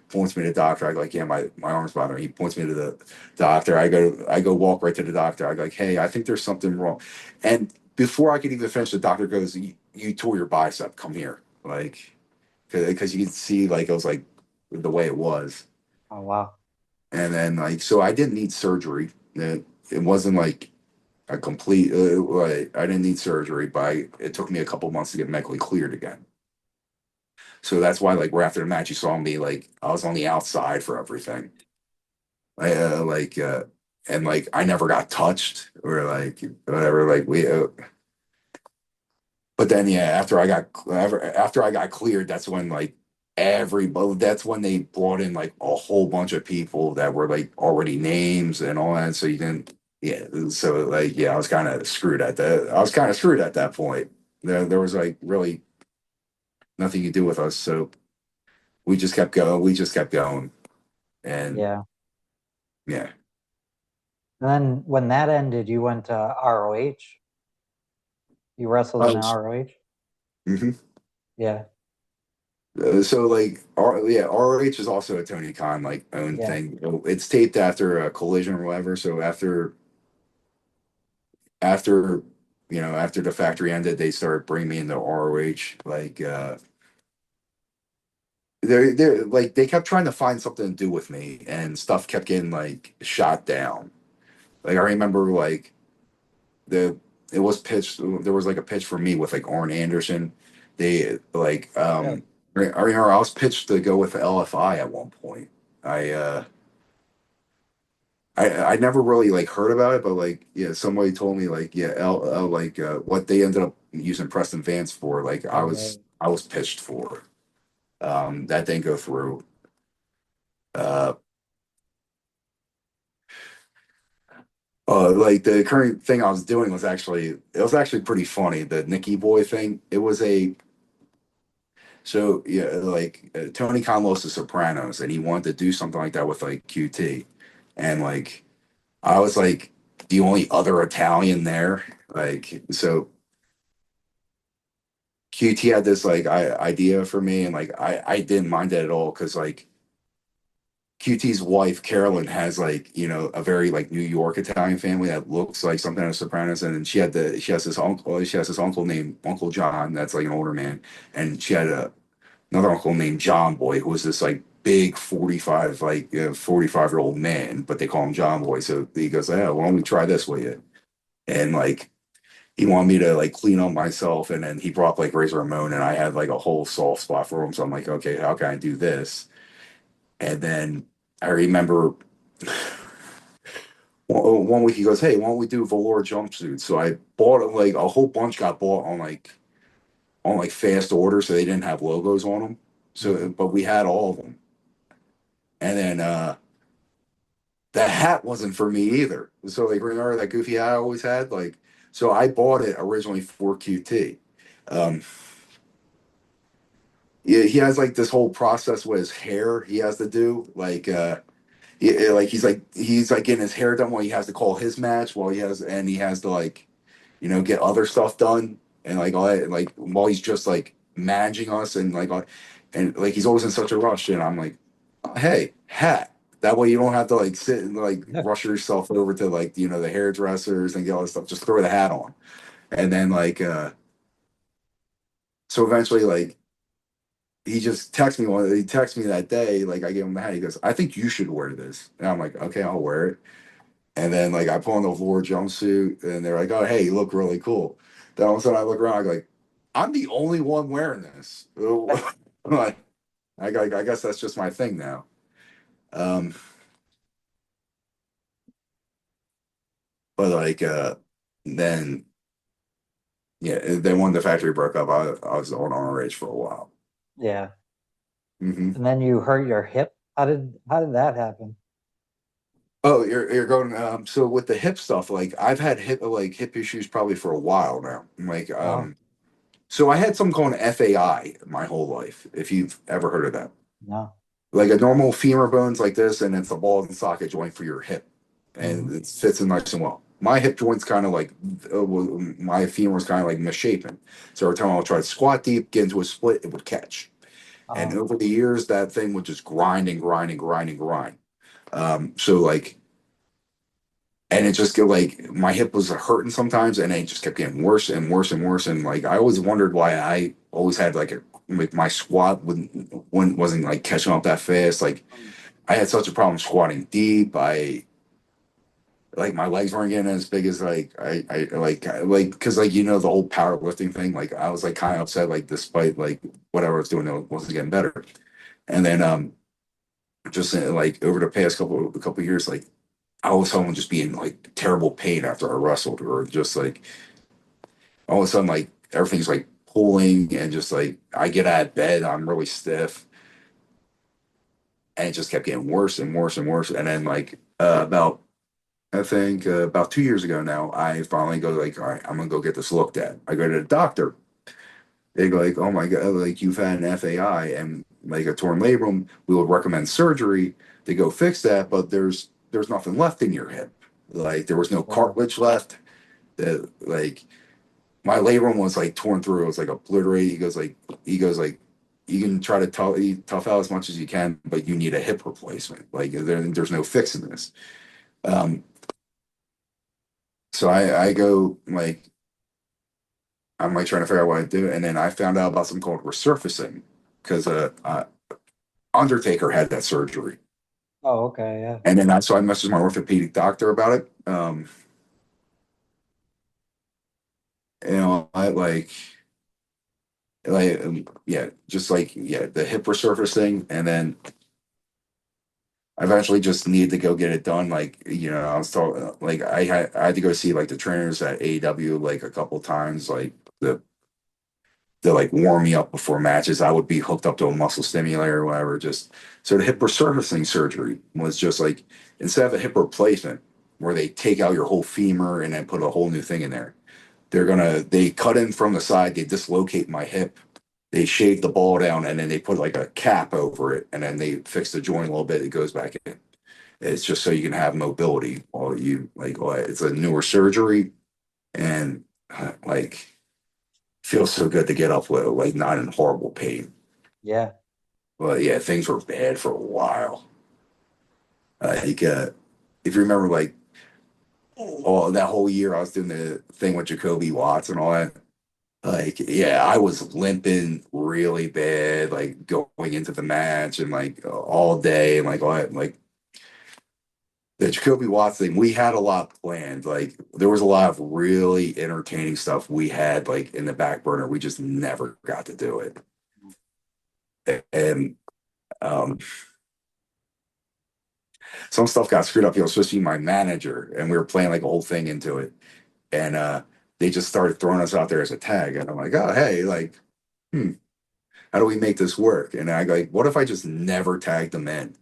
points me to the doctor. I go like, yeah, my arm's bothering me. He points me to the doctor. I go walk right to the doctor. I go like, hey, I think there's something wrong. And before I could even finish, the doctor goes, "You tore your bicep. Come here." Like, because you can see, like, it was like the way it was. Oh wow. And then, like, so I didn't need surgery. It wasn't like a complete, like, I didn't need surgery, but it took me a couple months to get medically cleared again. So that's why, like, right after the match, you saw me, like, I was on the outside for everything. Like, and like, I never got touched or like whatever. Like, but then yeah, after I got cleared, that's when like that's when they brought in like a whole bunch of people that were like already names and all that. So you didn't yeah, so like yeah, I was kind of screwed at that point. There was like really nothing to do with us. So we just kept going. And Yeah. yeah. And then when that ended, you went to ROH. You wrestled in Oh, ROH. mhm. Yeah. So like ROH is also a Tony Khan like own Yeah. thing. It's taped after a collision or whatever. So after after the factory ended, they started bringing me into ROH. Like they're like they kept trying to find something to do with me, and stuff kept getting like shot down. Like I remember like the it was pitched. There was like a pitch for me with like Arn Anderson. They like Really? I remember I was pitched to go with LFI at one point. I uh I never really like heard about it, but like yeah, somebody told me like yeah, like what they ended up using Preston Vance for. Like Oh, right. I was pitched for. That didn't go through. Uh, like the current thing I was doing was actually pretty funny. The Nicky Boy thing. It was a so yeah, like Tony Khan lost the Sopranos, and he wanted to do something like that with like QT, and like I was like the only other Italian there. Like so QT had this like idea for me, and like I didn't mind it at all because like QT's wife Carolyn has like a very like New York Italian family that looks like something out of Sopranos, and then she has this uncle named Uncle John that's like an older man, and she had another uncle named John Boy who was this like big 45-year-old man, but they call him John Boy. So he goes, yeah, why don't we try this with you? And like he wanted me to like clean up myself, and then he brought up like Razor Ramon, and I had like a whole soft spot for him. So I'm like, okay, how can I do this? And then I remember one week he goes, hey, why don't we do velour jumpsuits? So I bought like a whole bunch got bought on like fast order, so they didn't have logos on them. So, Mhm. but we had all of them, and then the hat wasn't for me either. So like remember that goofy hat I always had, like so I bought it originally for QT. Um, yeah, he has like this whole process with his hair he has to do. Like he's like getting his hair done while he has to call his match while he has to like get other stuff done and like all that, like while he's just like managing us and and like he's always in such a rush and I'm like, hey, hat. That way you don't have to like sit and like rush yourself over to like the hairdressers and get all this stuff. Just throw the hat on. And then so eventually he texted me that day, like I gave him the hat. He goes, I think you should wear this. And I'm like, okay, I'll wear it. And then like I put on the Vore jumpsuit and they're like, oh hey, you look really cool. Then all of a sudden I look around, I go like, I'm the only one wearing this. Like, I guess that's just my thing now. Um, but then yeah, then when the factory broke up, I was on RH for a while. Yeah. Hmm. And then you hurt your hip. How did that happen? Oh, you're going. So with the hip stuff, like I've had hip issues probably for a while now. Oh, So I had something called an FAI my whole life. If you've ever heard of that, no. like a normal femur bone's like this, and it's a ball and socket joint for your hip, Hmm. and it fits in nice and well. My hip joint's kind of like my femur's kind of like misshapen. So every time I would try to squat deep, get into a split, it would catch. And Oh, over the years, that thing would just grind and grind and grind and grind. So like and it just get like my hip was hurting sometimes and it just kept getting worse and worse and worse and like I always wondered why I always had like my squat wasn't like catching up that fast. Like mm, I had such a problem squatting deep. I like my legs weren't getting as big as like because like the whole powerlifting thing. Like I was like kind of upset like despite like whatever I was doing it wasn't getting better. And then just like over the past couple years like all of a sudden just be in like terrible pain after I wrestled, or just like all of a sudden like everything's like pulling and just like I get out of bed, I'm really stiff, and it just kept getting worse and worse and worse. And then about I think about 2 years ago now, I finally go like, all right, I'm gonna go get this looked at. I go to the doctor. They go like, oh my god, like you've had an FAI and like a torn labrum. We would recommend surgery to go fix that, but there's nothing left in your hip. Like there was no oh, cartilage left. Like my labrum was like torn through. It was like obliterated. He goes like you can try to tough out as much as you can, but you need a hip replacement. Like there's no fixing this. Um, so I go like I'm like trying to figure out what I do, and then I found out about something called resurfacing because Undertaker had that surgery, oh, okay, yeah. and then I messaged my orthopedic doctor about it. I yeah, just like yeah, the hip resurfacing, and then I eventually just needed to go get it done. I was told like I had to go see like the trainers at AEW like a couple times, like the to like warm me up before matches. I would be hooked up to a muscle stimulator or whatever. Just so the hip resurfacing surgery was just like instead of a hip replacement where they take out your whole femur and then put a whole new thing in there. They cut in from the side, they dislocate my hip, they shave the ball down, and then they put like a cap over it, and then they fix the joint a little bit, it goes back in. It's just so you can have mobility while it's a newer surgery and like feels so good to get up with like not in horrible pain. Yeah. But yeah, things were bad for a while. Like if you remember all that whole year I was doing the thing with Jacoby Watts and all that. Like, yeah, I was limping really bad, like going into the match and like all day and like all that. Like the Jacoby Watts thing, we had a lot planned. Like there was a lot of really entertaining stuff we had like in the back burner. We just never got to do it. And um some stuff got screwed up. He was supposed to be my manager, and we were playing like a whole thing into it. And they just started throwing us out there as a tag. And I'm like, oh hey, like, how do we make this work? And I go like, what if I just never tagged them in?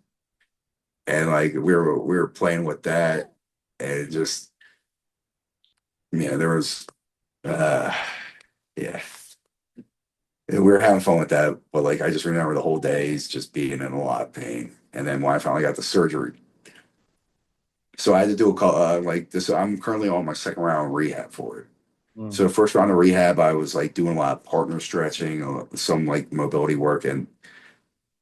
And like we were playing with that, and it just there was uh yeah, And we were having fun with that, but like I just remember the whole days just being in a lot of pain. And then when I finally got the surgery, so I had to do a call like this. I'm currently on my second round of rehab for it. Mm, So the first round of rehab, I was like doing a lot of partner stretching, some like mobility work, and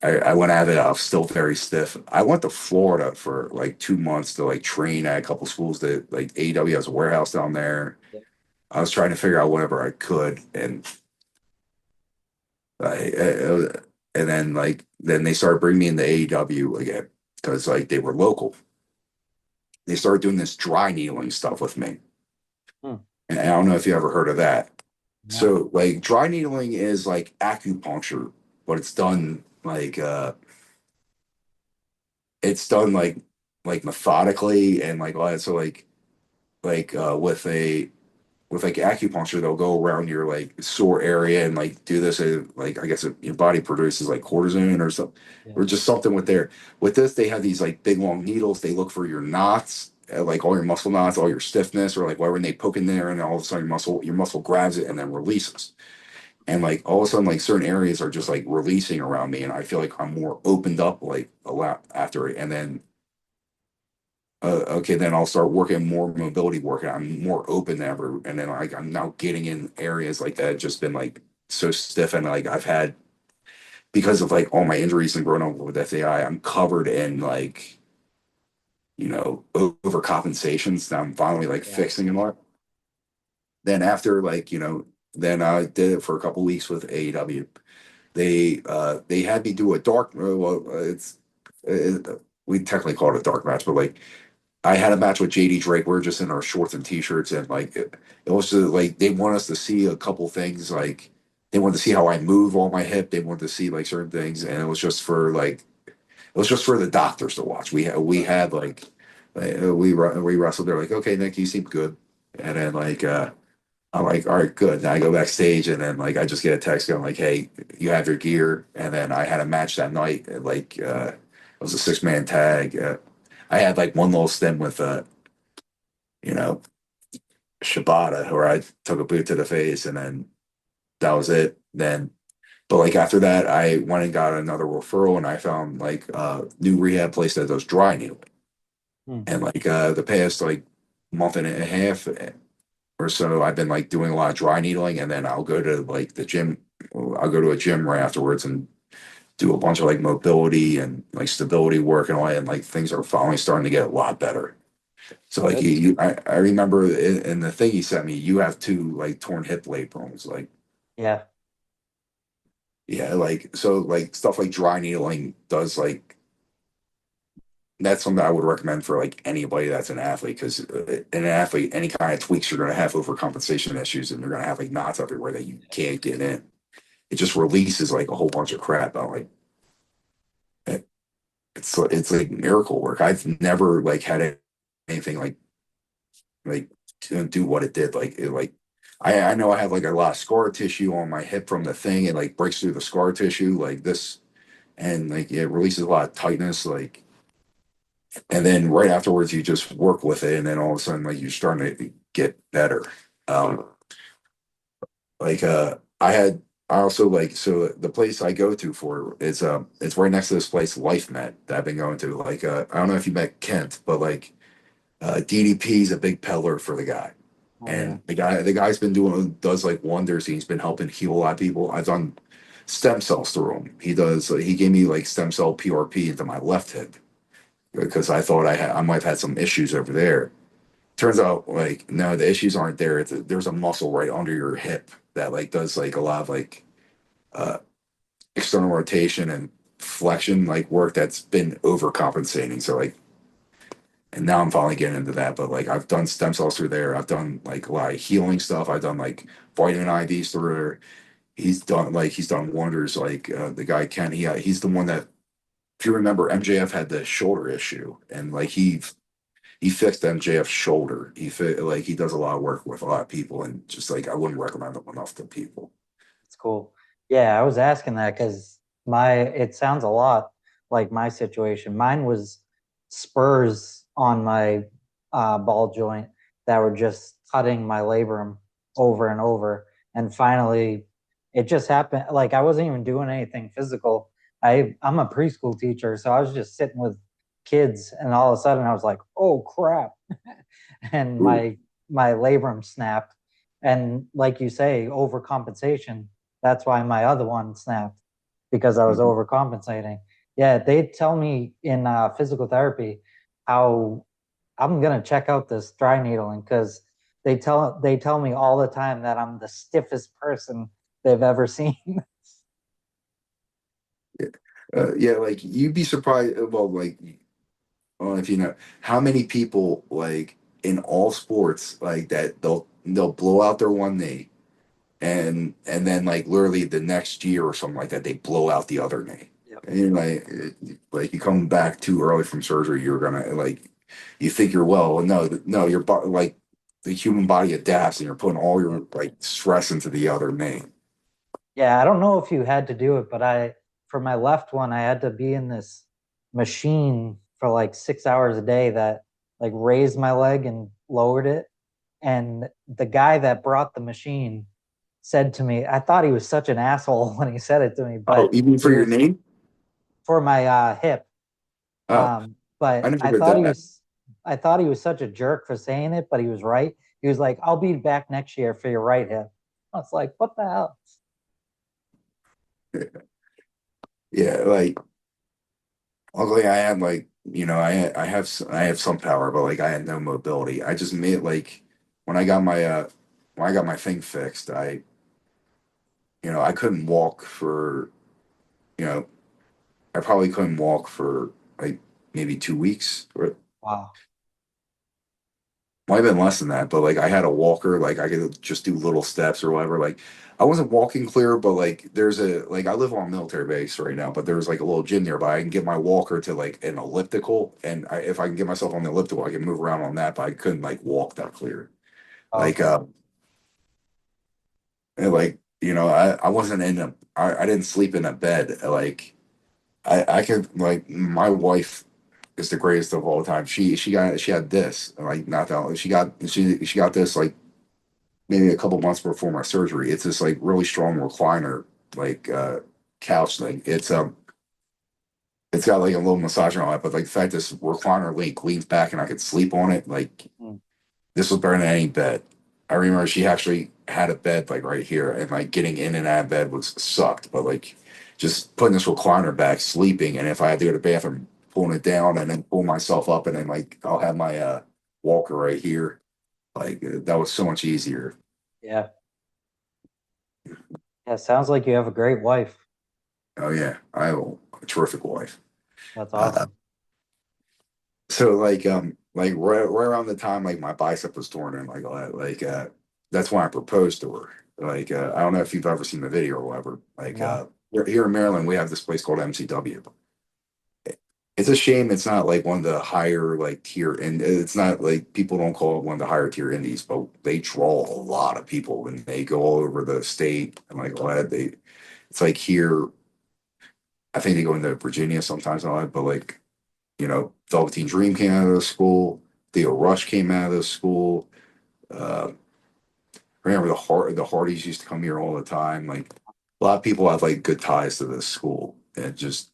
I went at it. I was still very stiff. I went to Florida for like 2 months to like train at a couple schools that like AEW has a warehouse down there. yeah, I was trying to figure out whatever I could, and and then then they started bringing me into AEW again because like they were local. They started doing this dry needling stuff with me, mm, and I don't know if you ever heard of that. no, So like dry needling is like acupuncture, but it's done like methodically and like all that. So with like acupuncture, they'll go around your like sore area and like do this. Like I guess your body produces like cortisone or something, yeah, or just something with their. With this, they have these like big long needles. They look for your knots, like all your muscle knots, all your stiffness, or like whatever. And they poke in there, and all of a sudden your muscle grabs it and then releases. And like all of a sudden, like certain areas are just like releasing around me, and I feel like I'm more opened up like a lot after it. And then okay, then I'll start working more mobility work, and I'm more open than ever. And then like I'm now getting in areas like that, just been like so stiff, and like I've had because of like all my injuries and growing up with FAI, I'm covered in like overcompensations that I'm finally like yeah, fixing and all. Then after then I did it for a couple weeks with AEW. They had me do a dark. We technically call it a dark match, but like I had a match with JD Drake. We are just in our shorts and t-shirts, and like it was just, like they want us to see a couple things. Like they wanted to see how I move on my hip. They wanted to see like certain things, and it was just for the doctors to watch. We right, had we wrestled. They're like, okay, Nick, you seem good, and then I'm like, all right, good. Then I go backstage, and then like I just get a text going like, hey, you have your gear. And then I had a match that night. It was a 6-man tag. I had like one little stint with you know, Shibata, where I took a boot to the face, and then that was it. But like after that, I went and got another referral, and I found like a new rehab place that does dry needling. mm, And like the past like month and a half or so, I've been like doing a lot of dry needling, and then I'll go to like the gym. I'll go to a gym right afterwards and do a bunch of like mobility and like stability work and all that. And like things are finally starting to get a lot better. So like good, I remember in the thing he sent me, you have two like torn hip labrums. Like yeah, yeah, like so like stuff like dry needling does like that's something I would recommend for like anybody that's an athlete because an athlete, any kind of tweaks you're going to have overcompensation issues, and you're going to have like knots everywhere that you can't get in. It just releases like a whole bunch of crap out. Like it, it's like miracle work. I've never like had anything like to do what it did. I know I have like a lot of scar tissue on my hip from the thing. It like breaks through the scar tissue like this, and like it releases a lot of tightness. Like, and then right afterwards, you just work with it, and then all of a sudden, like you're starting to get better. Um, I also like so the place I go to for is it's right next to this place Life Met that I've been going to. Like I don't know if you met Kent, but like DDP is a big peddler for the guy. oh yeah, And the guy's been does like wonders. He's been helping heal a lot of people. I've done stem cells through him. He gave me like stem cell PRP into my left hip because I thought I might have had some issues over there. Turns out like no, the issues aren't there. There's a muscle right under your hip that like does like a lot of like uh external rotation and flexion like work that's been overcompensating. So like and now I'm finally getting into that. But like I've done stem cells through there. I've done like a lot of healing stuff. I've done like vitamin IVs through there. He's done wonders. Like the guy Ken, he's the one that if you remember MJF had the shoulder issue, and like he fixed MJF's shoulder. Like he does a lot of work with a lot of people, and just like I wouldn't recommend him enough to people. it's cool. Yeah, I was asking that because it sounds a lot like my situation. Mine was spurs on my ball joint that were just cutting my labrum over and over. And finally, it just happened. Like I wasn't even doing anything physical. I'm a preschool teacher, so I was just sitting with kids, and all of a sudden I was like, "Oh crap!" and Ooh. my labrum snapped. And like you say, overcompensation. That's why my other one snapped because I was Mhm. overcompensating. Yeah, they tell me in physical therapy how I'm gonna check out this dry needling because they tell me all the time that I'm the stiffest person they've ever seen. Yeah. Yeah, like you'd be surprised. Well, like, well, if you know how many people like in all sports like that they'll blow out their one knee and then like literally the next year or something like that they blow out the other knee. Yep. And you're like you come back too early from surgery, you're gonna like you think you're well. No, your body like the human body adapts and you're putting all your like stress into the other knee. Yeah, I don't know if you had to do it, but for my left one, I had to be in this machine for like 6 hours a day that like raised my leg and lowered it. And the guy that brought the machine said to me, I thought he was such an asshole when he said it to me, Oh, but even he for your was knee? for my hip. Oh, I But never heard that. I thought he was such a jerk for saying it, but he was right. He was like, I'll be back next year for your right hip. I was like, what the hell? Yeah, like luckily I had like I have some power, but like I had no mobility. I just made like when I got my when I got my thing fixed, I couldn't walk for you know I probably couldn't walk for like maybe 2 weeks or Wow. might have been less than that, but like I had a walker, like I could just do little steps or whatever. Like I wasn't walking clear, but like there's a like I live on a military base right now, but there's like a little gym nearby. I can get my walker to like an elliptical, and if I can get myself on the elliptical, I can move around on that. But I couldn't like walk that clear. Like Okay. and, like I wasn't in a I didn't sleep in a bed. Like I could like my wife is the greatest of all time. She had this like not that she got this like maybe a couple months before my surgery. It's this like really strong recliner like couch thing. It's got like a little massager on it, but like the fact this recliner leans back and I could sleep on it, like Mm. this was better than any bed. I remember she actually had a bed like right here, and like getting in and out of bed was sucked, but like just putting this recliner back, sleeping, and if I had to go to the bathroom, pulling it down and then pull myself up, and then like I'll have my walker right here. Like that was so much easier. Yeah. Yeah. Sounds like you have a great wife. Oh yeah, I have a terrific wife. That's Uh, awesome. so like right around the time like my bicep was torn and like all that, like that's when I proposed to her. Like I don't know if you've ever seen the video or whatever. Like No. here in Maryland, we have this place called MCW. It's a shame it's not like one of the higher like tier, and it's not like people don't call it one of the higher tier indies, but they draw a lot of people and they go all over the state and like all that. It's like here, I think they go into Virginia sometimes and all that, but like Velveteen Dream came out of the school. Theo Rush came out of the school. Uh, remember the Hardys used to come here all the time. Like a lot of people have like good ties to this school, and just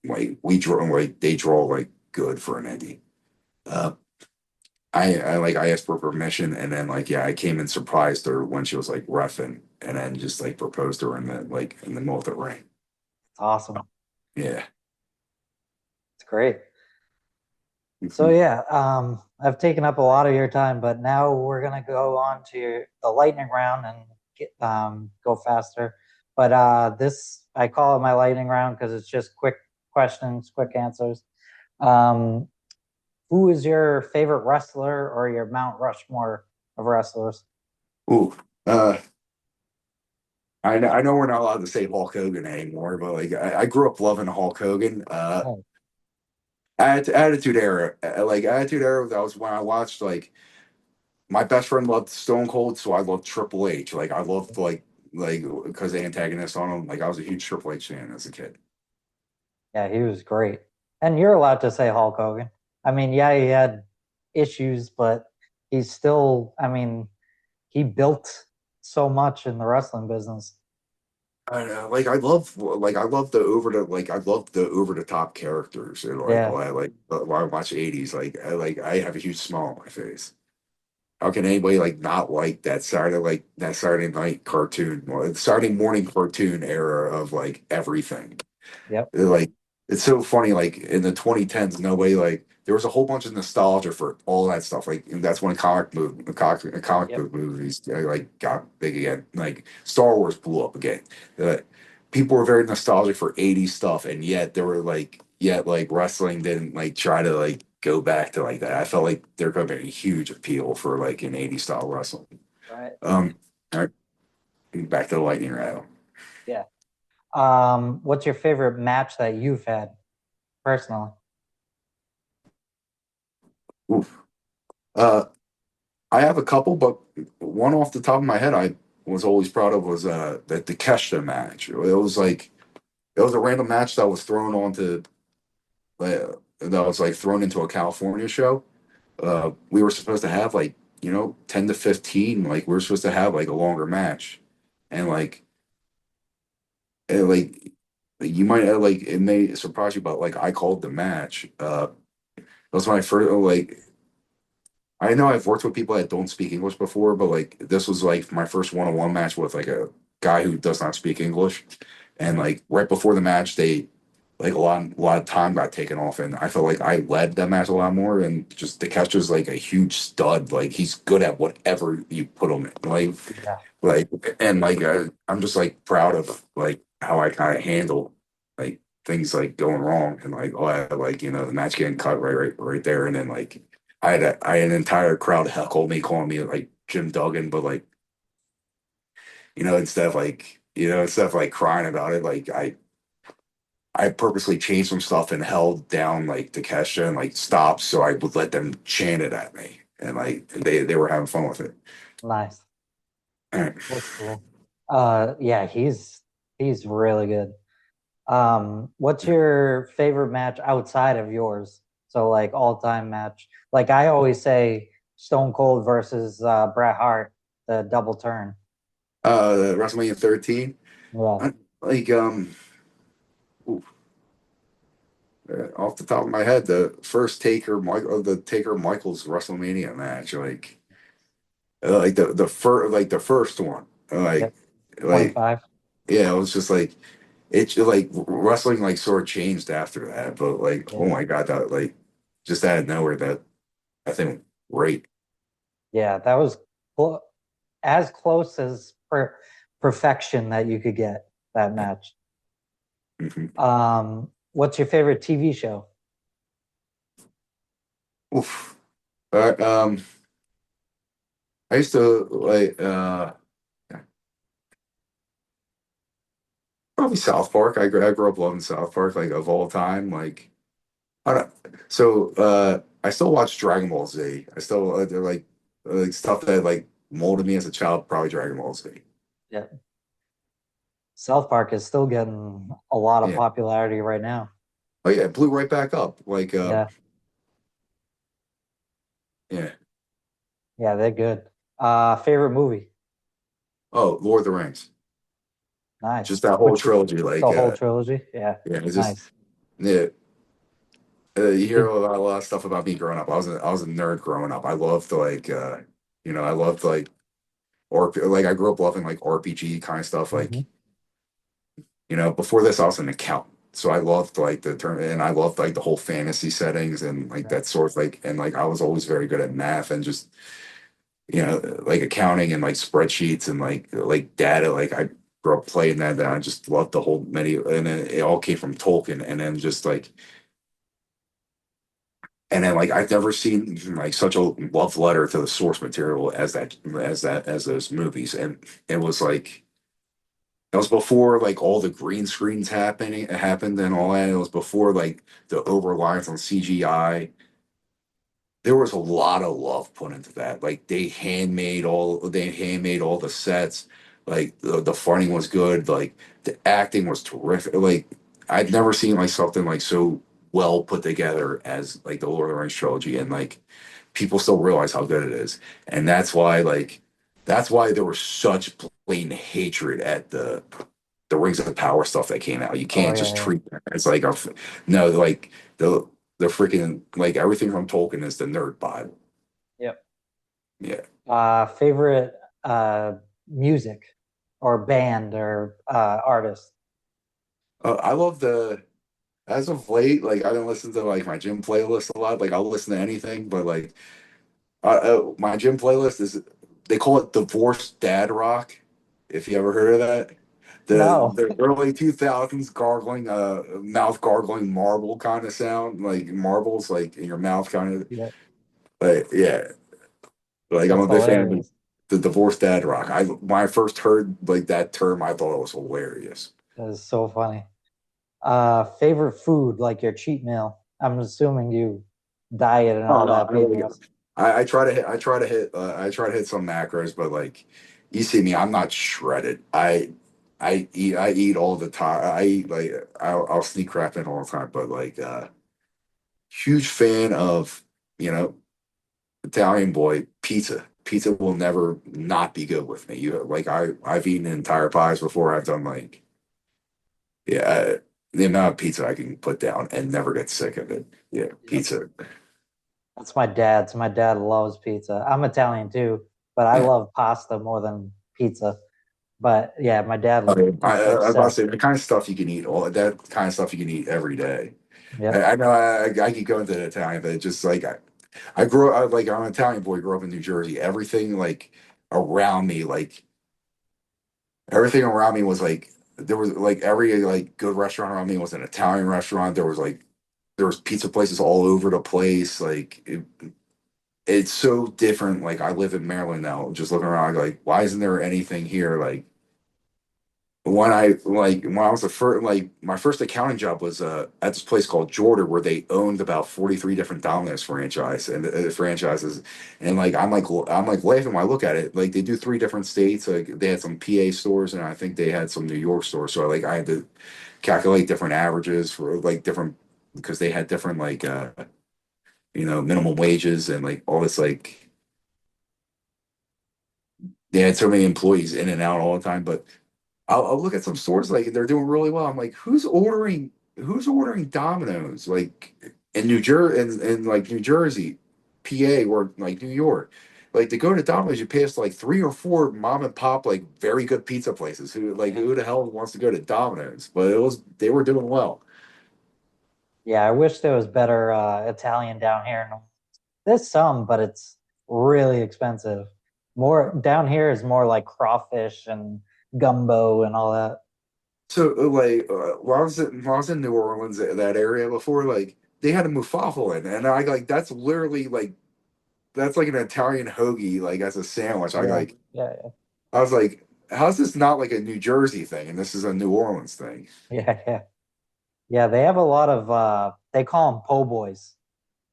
like we draw like they draw like good for an indie. Uh, I asked for permission, and then like yeah, I came and surprised her when she was like roughing, and then just like proposed to her in the middle of the rain. It's awesome. Yeah. It's great. So yeah, I've taken up a lot of your time, but now we're gonna go on to the lightning round and go faster. But this I call it my lightning round because it's just quick questions, quick answers. Um, who is your favorite wrestler or your Mount Rushmore of wrestlers? Ooh. Uh, I know we're not allowed to say Hulk Hogan anymore, but like I grew up loving Hulk Hogan. Oh, Attitude Era, like Attitude Era. That was when I watched like my best friend loved Stone Cold, so I loved Triple H. Like I loved like because the antagonist on him. Like I was a huge Triple H fan as a kid. yeah, he was great. And you're allowed to say Hulk Hogan. I mean, yeah, he had issues, but he's still, I mean, he built so much in the wrestling business. I don't know, like I love the over the top characters and like Yeah. all that. Like when I watch '80s, like I have a huge smile on my face. How can anybody like not like that Saturday night cartoon, well, Saturday morning cartoon era of like everything? Yep. Like it's so funny. Like in the 2010s, nobody like there was a whole bunch of nostalgia for all that stuff. Like and that's when comic Yep. book movies like got big again. Like Star Wars blew up again. Uh, People were very nostalgic for '80s stuff, and yet there were yet like wrestling didn't like try to like go back to like that. I felt like there could have been a huge appeal for like an '80s style wrestling. Right. All right, back to the lightning round. Yeah. What's your favorite match that you've had personally? Oof. Uh, I have a couple, but one off the top of my head I was always proud of was the Kesha match. It was a random match that was thrown onto that was like thrown into a California show. We were supposed to have like 10 to 15, like we were supposed to have like a longer match, and like you might like it may surprise you, but like I called the match. That was my first like I know I've worked with people that don't speak English before, but like this was like my first one-on-one match with like a guy who does not speak English. And Mhm. like right before the match, they like a lot of time got taken off, and I felt like I led that match a lot more. And just the catch is like a huge stud. Like he's good at whatever you put him in. Yeah. Like and like I'm just like proud of like how I kind of handle like things like going wrong and like like the match getting cut right there, and then like I had an entire crowd heckle me, calling me like Jim Duggan, but like instead of like crying about it, like I purposely changed some stuff and held down like Takesha and like stopped so I would let them chant it at me, and like they were having fun with it. Nice. All right. That's cool. Yeah, he's really good. What's your favorite match outside of yours? So like all-time match. Like I always say Stone Cold versus Bret Hart, the double turn. WrestleMania 13. Yeah. I, like ooh, off the top of my head, the Taker Michaels WrestleMania match, like the first one, Yep. like 25. yeah, it was just like like wrestling like sort of changed after that, but like oh Yeah. my god, that like just out of nowhere that I think great. Yeah, that was clo as close as perfection that you could get that match. Mhm. What's your favorite TV show? Oof. But I used to like probably South Park. I grew up loving South Park, like of all time. Like I don't, so I still watch Dragon Ball Z. I still they're like stuff that like molded me as a child. Probably Dragon Ball Z. Yeah. South Park is still getting a lot of Yeah. popularity right now. Oh yeah, it blew right back up. Yeah. Yeah. Yeah, they're good. Favorite movie? Oh, Lord of the Rings. Just Nice. that whole Which trilogy. the whole trilogy? Yeah. Yeah, it's just Nice. yeah. You hear Did, a lot of stuff about me growing up. I was a nerd growing up. I loved I loved or like I grew up loving like RPG kind of stuff. mhm. Before this I was an accountant. So I loved like the term and I loved like the whole fantasy settings and like Yeah. that sort of like and like I was always very good at math and just like accounting and like spreadsheets and like data. Like I grew up playing that and I just loved the whole many and then it all came from Tolkien and then just like and then like I've never seen like such a love letter to the source material as those movies. And it was like it was before like all the green screens happened and all that. It was before like the over reliance on CGI. There was a lot of love put into that. Like they handmade all the sets. Like the funding was good. Like the acting was terrific. Like I'd never seen like something like so well put together as like the Lord of the Rings trilogy, and like people still realize how good it is, and that's why like. That's why there was such blatant hatred at the Rings of Power stuff that came out. You Oh can't yeah, just yeah. treat that as like no, like the freaking like everything from Tolkien is the nerd Bible. Yep. Yeah. Favorite music or band or artist? I love the as of late, like I don't listen to like my gym playlist a lot. Like I'll listen to anything, but like my gym playlist is they call it divorced dad rock. If you ever heard of that, No. the early 2000s gargling, mouth gargling marble kind of sound, like marbles like in your mouth kind of. Yeah, But yeah, like I'm that's a big fan of hilarious. the divorced dad rock. I when I first heard like that term, I thought it was hilarious. That is so funny. Favorite food, like your cheat meal. I'm assuming you diet and Oh all no, that I don't being think us. I try to hit some macros, but like you see me, I'm not shredded. I eat all the time. I eat like I'll sneak crap in all the time, but like huge fan of you know Italian boy pizza. Pizza will never not be good with me. You like I've eaten entire pies before. I've done like yeah the amount of pizza I can put down and never get sick of it. Yeah, Yep. pizza. That's my dad's. My dad loves pizza. I'm Italian too, but I Yeah. love pasta more than pizza. But yeah, my dad I was about to obsessed. say the kind of stuff you can eat, all that kind of stuff you can eat every day. Yep. I know I keep going to the Italian, but it's just like like I'm an Italian boy, grew up in New Jersey. Around me, like everything around me was like there was like every like good restaurant around me was an Italian restaurant. There was pizza places all over the place. It's so different. Like I live in Maryland now, just looking around, like why isn't there anything here? When I was the first like my first accounting job was at this place called Jordan where they owned about 43 different Domino's franchises, and like I'm like laughing when I look at it, like they do three different states, like they had some PA stores and I think they had some New York stores, so I had to calculate different averages for like different because they had different minimum wages and like all this like they had so many employees in and out all the time, but I'll look at some stores like they're doing really well. I'm like, who's ordering Domino's like in New Jersey in like New Jersey, PA or like New York. Like to go to Domino's, you pass like three or four mom and pop like very good pizza places. Who the hell wants to go to Domino's? But they were doing well. Yeah, I wish there was better Italian down here. There's some, but it's really expensive. More down here is more like crawfish and gumbo and all that. So when I was in New Orleans, that area before, like they had a mufafa in, and I like that's literally like that's like an Italian hoagie, like as a sandwich. Yeah, yeah, I was like, how's this not like a New Jersey thing and this is a New Orleans thing? yeah, yeah. Yeah, they have a lot of they call them po' boys,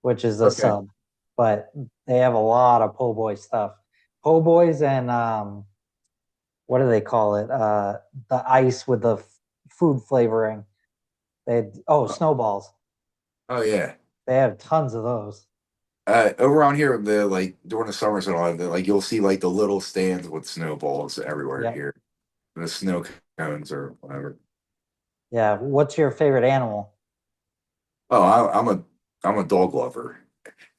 which is a Okay. sub, but they have a lot of po' boy stuff. Po' boys and what do they call it? The ice with the food flavoring. Snowballs. Oh yeah. They have tons of those. Over around here, the like during the summers and all that, like you'll see like the little stands with snowballs everywhere Yeah. here, the snow cones or whatever. Yeah. What's your favorite animal? Oh, I'm a dog lover.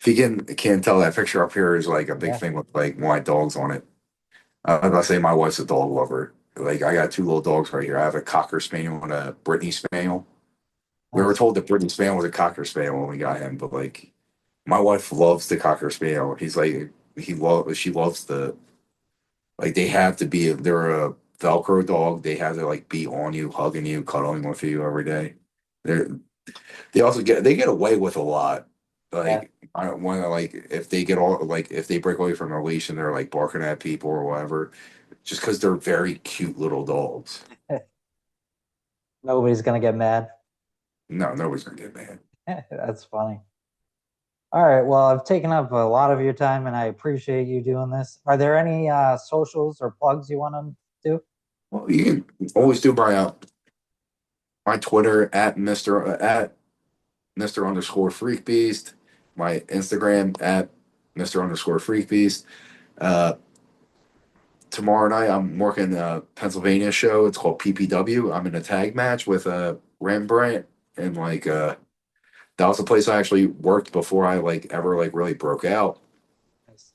If you can't tell, that picture up here is like a big Yeah. thing with like white dogs on it. I was about to say my wife's a dog lover. Like I got two little dogs right here. I have a Cocker Spaniel and a Brittany Spaniel. We were Nice. told that Brittany Spaniel was a Cocker Spaniel when we got him, but like my wife loves the Cocker Spaniel. She loves like they have to be they're a Velcro dog. They have to like be on you, hugging you, cuddling with you every day. They're they get away with a lot. Yeah. Like I don't want to like if they get all like if they break away from their leash and they're like barking at people or whatever, just because they're very cute little dogs. Nobody's gonna get mad. No, nobody's gonna get mad. That's funny. All right. Well, I've taken up a lot of your time and I appreciate you doing this. Are there any socials or plugs you want to do? Well, you can always do my Twitter at Mr. underscore Freak Beast, my Instagram at Mr. underscore Freak Beast. Uh, tomorrow night I'm working a Pennsylvania show. It's called PPW. I'm in a tag match with Rembrandt, and like that was the place I actually worked before I like ever like really broke out. Nice.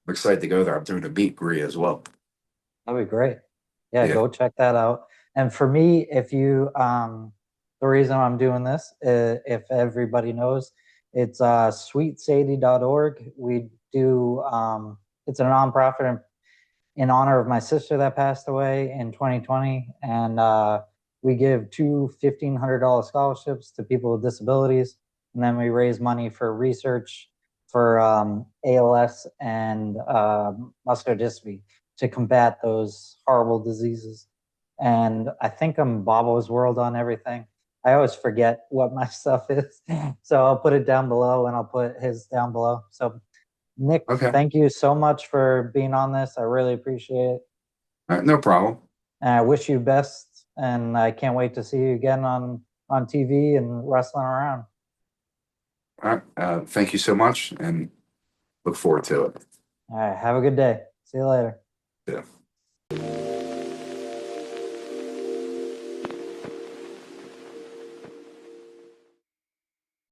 I'm excited to go there. I'm doing a meet and greet as well. That'd be great. Yeah, Yeah. go check that out. And for me, if you, the reason I'm doing this, if everybody knows, it's sweetsadie.org. We do, it's a nonprofit in honor of my sister that passed away in 2020. And we give two $1,500 scholarships to people with disabilities. And then we raise money for research for ALS and muscular dystrophy to combat those horrible diseases. And I think I'm Bobbo's World on everything. I always forget what my stuff is. So I'll put it down below and I'll put his down below. So Nick, Okay. thank you so much for being on this. I really appreciate it. All right, no problem. And I wish you best. And I can't wait to see you again on TV and wrestling around. All right. Thank you so much and look forward to it. All right. Have a good day. See you later. Yeah.